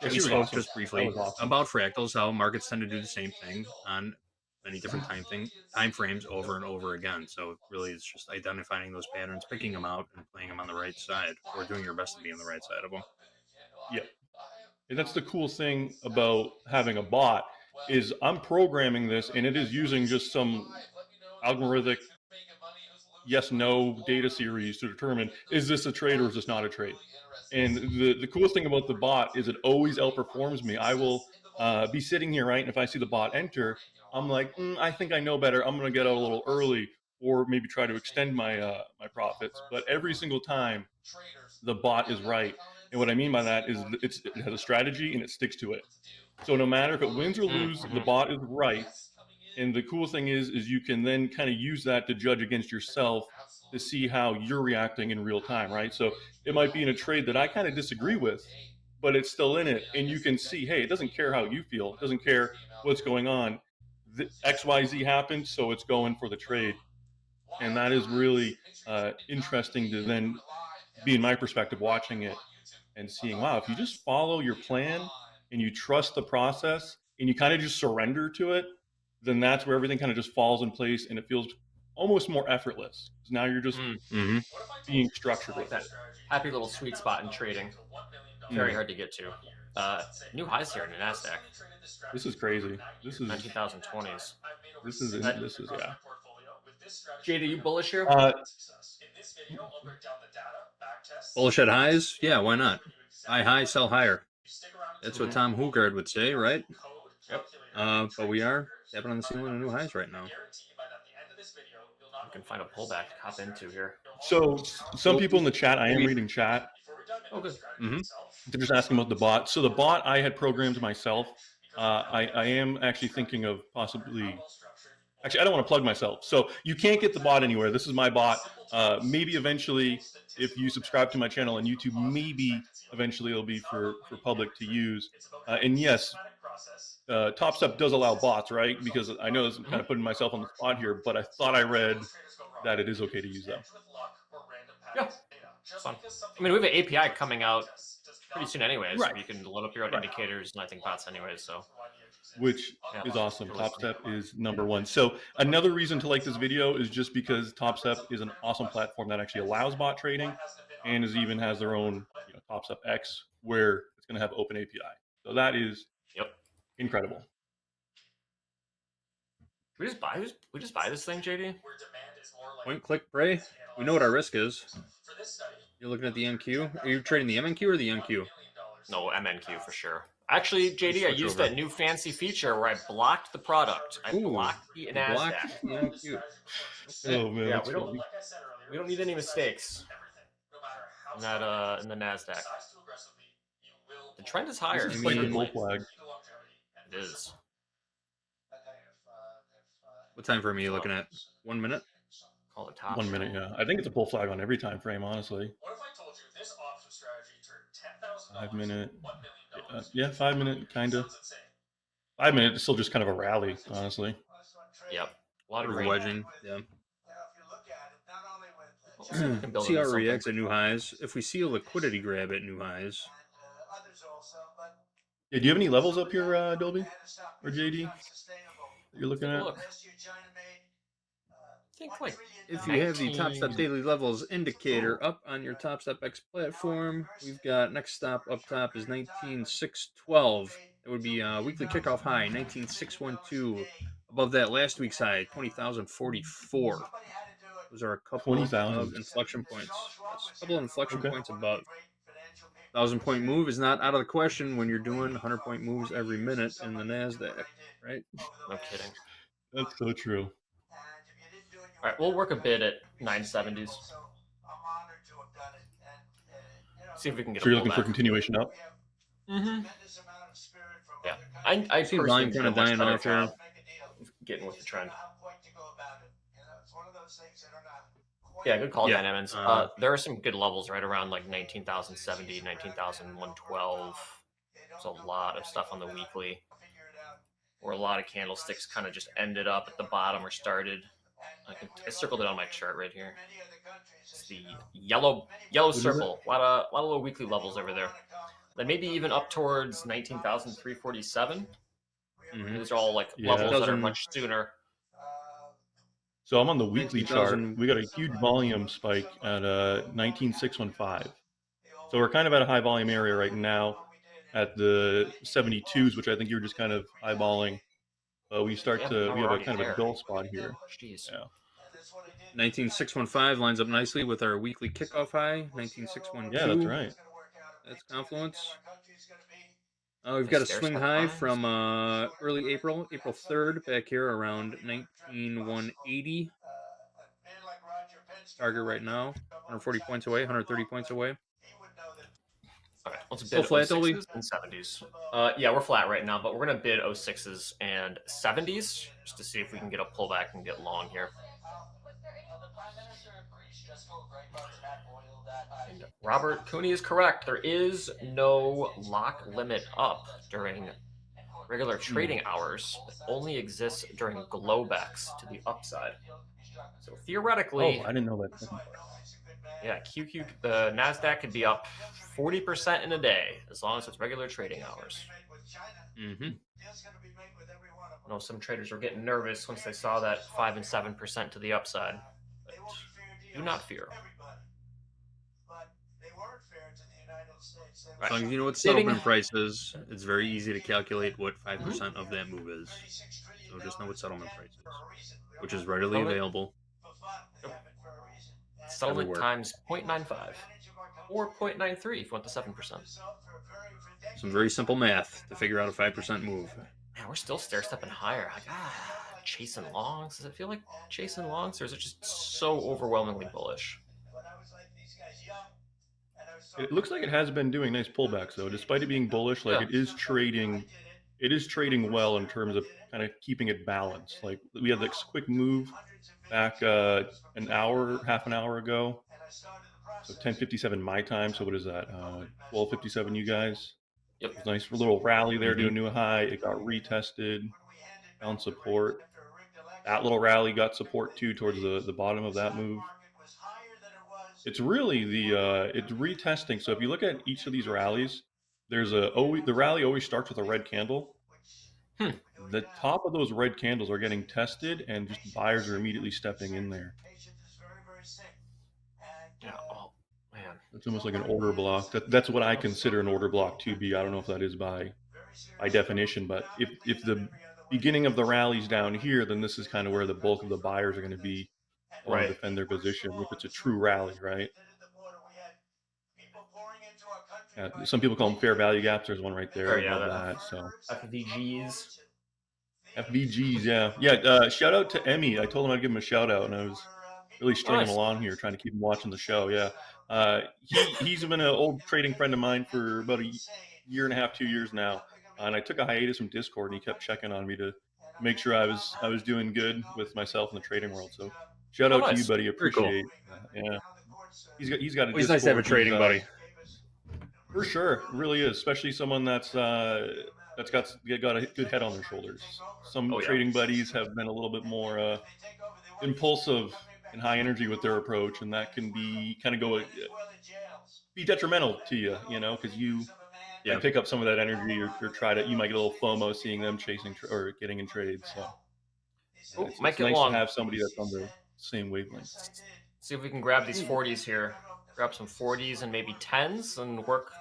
We spoke awesome. just briefly about fractals, how markets tend to do the same thing on many different time frames over and over again. So really, it's just identifying those patterns, picking them out, and playing them on the right side, or doing your best to be on the right side of them. Yeah, and that's the cool thing about having a bot is I'm programming this, and it is using just some algorithmic yes/no data series to determine is this a trade or is this not a trade. And the coolest thing about the bot is it always outperforms me. I will be sitting here, right? And if I see the bot enter, I'm like, I think I know better. I'm going to get out a little early or maybe try to extend my my profits. But every single time, the bot is right. And what I mean by that is it has a strategy and it sticks to it. So no matter if it wins or loses, the bot is right. And the cool thing is you can then kind of use that to judge against yourself to see how you're reacting in real time, right? So it might be in a trade that I kind of disagree with, but it's still in it. And you can see, hey, it doesn't care how you feel. It doesn't care what's going on. XYZ happened, so it's going for the trade. And that is really interesting to then be in my perspective watching it and seeing, wow, if you just follow your plan and you trust the process and you kind of just surrender to it, then that's where everything kind of just falls in place and it feels almost more effortless. Because now you're just being structured with it. Happy little sweet spot in trading. Very hard to get to. New highs here in the Nasdaq. This is crazy. This is 19,020s. This is yeah. JD, you bullish here? Bullish at highs? Yeah, why not? Buy high, sell higher. That's what Tom Hugard would say, right? Yep. But we are tapping on the ceiling of new highs right now. We can find a pullback to hop into here. So some people in the chat, I am reading chat. Oh, good. They're just asking about the bot. So the bot I had programmed myself. I am actually thinking of possibly. Actually, I don't want to plug myself. So you can't get the bot anywhere. This is my bot. Maybe eventually, if you subscribe to my channel on YouTube, maybe eventually it'll be for public to use. And yes, TopStep does allow bots, right? Because I know I'm kind of putting myself on the spot here, but I thought I read that it is okay to use them. Yeah. Fun. I mean, we have an API coming out pretty soon anyways. Right. You can load up your own indicators and I think bots anyways, so. Which is awesome. TopStep is #1. So another reason to like this video is just because TopStep is an awesome platform that actually allows bot trading and even has their own TopStepX where it's going to have open API. So that is incredible. We just buy this thing, JD? Point, click, pray. We know what our risk is. You're looking at the MQ. Are you trading the MNQ or the MQ? No, MNQ for sure. Actually, JD, I used that new fancy feature where I blocked the product. I blocked the Nasdaq. MQ. Oh man, yeah, we don't need any mistakes in that in the Nasdaq. The trend is higher. This is like a bull flag. It is. What time frame are you looking at? 1 minute? Call it top. 1 minute, yeah. I think it's a bull flag on every time frame, honestly. 5 minute. Yeah, 5 minute, kind of. 5 minute is still just kind of a rally, honestly. Yep. A lot of wedging. Yeah. CREX at new highs. If we see a liquidity grab at new highs. Yeah, do you have any levels up here, Dolby or JD? That you're looking at? Look. I think like if you have the TopStep daily levels indicator up on your TopStepX platform, we've got next stop up top is 19,612. It would be weekly kickoff high 19,612. Above that, last week's high 20,044. Those are a couple 20,000. of inflection points. Yes, a couple of inflection Okay. points above. 1,000-point move is not out of the question when you're doing 100-point moves every minute in the Nasdaq, right? No kidding. That's so true. All right, we'll work a bid at 970s. See if we can get So a you're looking for pullback. continuation up? Mm-hmm. Yeah, I See personally volume do kind a of much dying better off here. job of getting with the trend. Yeah, good call, Yeah, Dynamins. There are some good levels right around like 19,070, 19,112. There's a lot of stuff on the weekly where a lot of candlesticks kind of just ended up at the bottom or started. I circled it on my chart right here. It's the yellow circle. A lot of little weekly levels over there. Then maybe even up towards 19,347. Mhm. These are all like Yeah. levels that are much sooner. So I'm on the weekly chart. 19,000. We got a huge volume spike at 19,615. So we're kind of at a high volume area right now at the 72s, which I think you were just kind of eyeballing. We start Yeah, to now we we're have a already kind of a there. dull spot here. Jeez. Yeah. 19,615 lines up nicely with our weekly kickoff high 19,612. Yeah, that's right. That's confluence. We've got a swing high from early April 3rd, back here around 19,180. Target right now, 140 points away, 130 points away. All right, let's Still bid flat, Dolby? 06s and 70s. Yeah, we're flat right now, but we're gonna bid 06s and 70s just to see if we can get a pullback and get long here. And Robert Cooney is correct. There is no lock limit up during regular trading hours. It only exists during Globex to the upside. So theoretically, Oh, I didn't know that. yeah, the Nasdaq could be up 40% in a day as long as it's regular trading hours. Mm-hmm. I know some traders were getting nervous once they saw that 5 and 7% to the upside. But do not fear. As long as you know what settlement price is, it's very easy to calculate what 5% of that move is. So just know what settlement price is, which is readily available. Settlement everywhere. times 0.95 or 0.93 if you want the 7%. Some very simple math to figure out a 5% move. Man, we're still stair-stepping higher. Like, chasing longs. Does it feel like chasing longs, or is it just so overwhelmingly bullish? It looks like it has been doing nice pullbacks though, despite it being bullish. Like it is trading well in terms of kind of keeping it balanced. Like we had this quick move back half an hour ago. So 10:57 my time. So what is that? 12:57 you guys. Yep. It was a nice little rally there to a new high. It got retested, found support. That little rally got support too towards the bottom of that move. It's really it's retesting. So if you look at each of these rallies, the rally always starts with a red candle. The top of those red candles are getting tested, and just buyers are immediately stepping in there. Yeah. Oh man, it's almost like an order block. That's what I consider an order block to be. I don't know if that is by definition, but if the beginning of the rally's down here, then this is kind of where the bulk of the buyers are going to be. Want to defend their position if it's a true rally, right? Yeah, some people call them fair value gaps. There's one right there. Yeah, that. So FVGs, yeah. Shout out to Emmy. I told him I'd give him a shout out, and I was really stringing him along here, trying to keep him watching the show. Yeah, he's been an old trading friend of mine for about a year and a half, 2 years now, and I took a hiatus from Discord, and he kept checking on me to make sure I was doing good with myself in the trading world. So shout out to you, buddy. Appreciate. Yeah, he's got a. It's nice to have a trading buddy. For sure, it really is, especially someone that's got a good head on their shoulders. Some trading buddies have been a little bit more impulsive and high energy with their approach, and that can be be detrimental to you, because you pick up some of that energy or you might get a little FOMO seeing them chasing or getting in trades. So it's nice to have somebody that's on the same wavelength. See if we can grab these 40s here. Grab some 40s and maybe 10s and work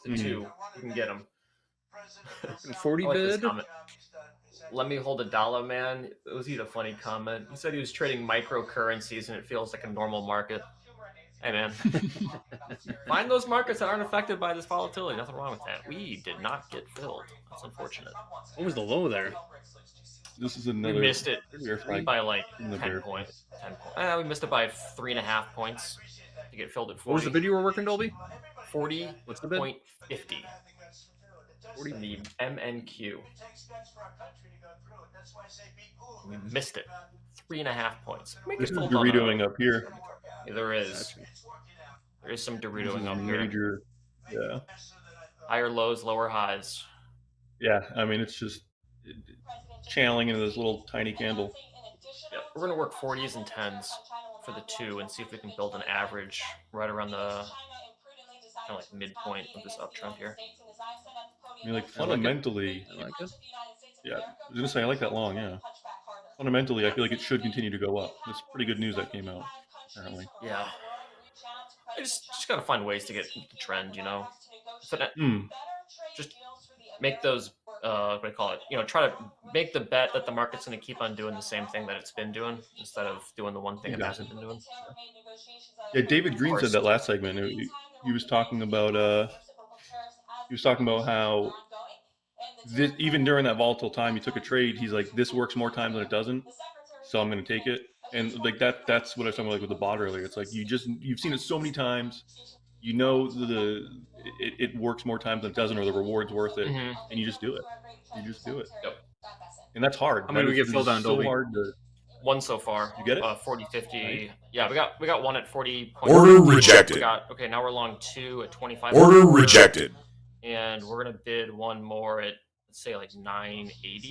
the two. We can get them. 40 I like this bid. comment. Let me hold a dollar, man. It was a funny comment. He said he was trading microcurrencies and it feels like a normal market. Hey, man. Find those markets that aren't affected by this volatility. Nothing wrong with that. We did not get filled. That's unfortunate. What was the low there? This is We another. missed it Verify by like in the 10 bear points. 10 points. We missed it by 3.5 points to get filled at 40. What was the bid you were working, Dolby? 40.50. What's the bid? 40. The MNQ. We missed it. 3.5 points. Make This it is filled on Doritoing up here. Yeah, there is. There is some This is Doritoing up major. here. Yeah. Higher lows, lower highs. Yeah. I mean, it's just channeling into this little tiny candle. Yeah, we're gonna work 40s and 10s for the 2 and see if we can build an average right around the kind of like midpoint of this uptrend here. I mean, like fundamentally, I like it. Yeah, I was gonna say I like that long. Yeah, fundamentally, I feel like it should continue to go up. That's pretty good news that came out. Apparently. Yeah. I just gotta find ways to get the trend, you know. So that, just make those what do you call it? You know, try to make the bet that the market's going to keep on doing the same thing that it's been doing instead of doing the one thing it hasn't been doing. Yeah, David Green said that last segment. He was talking about how this, even during that volatile time, he took a trade. He's like, this works more times than it doesn't, so I'm going to take it. And like that's what I was talking about, like with the bot earlier. It's like you've seen it so many times. You know it works more times than it doesn't, or the reward's worth it, and you just do it. You just do it. Yep. And that's hard. How many we get filled on, so Dolby? hard to. One so far. You get it? 40, 50. Right. Yeah, we got one at 40. Order rejected. Okay, now we're long 2 at 25. Order rejected. And we're gonna bid one more at, let's say, like 980.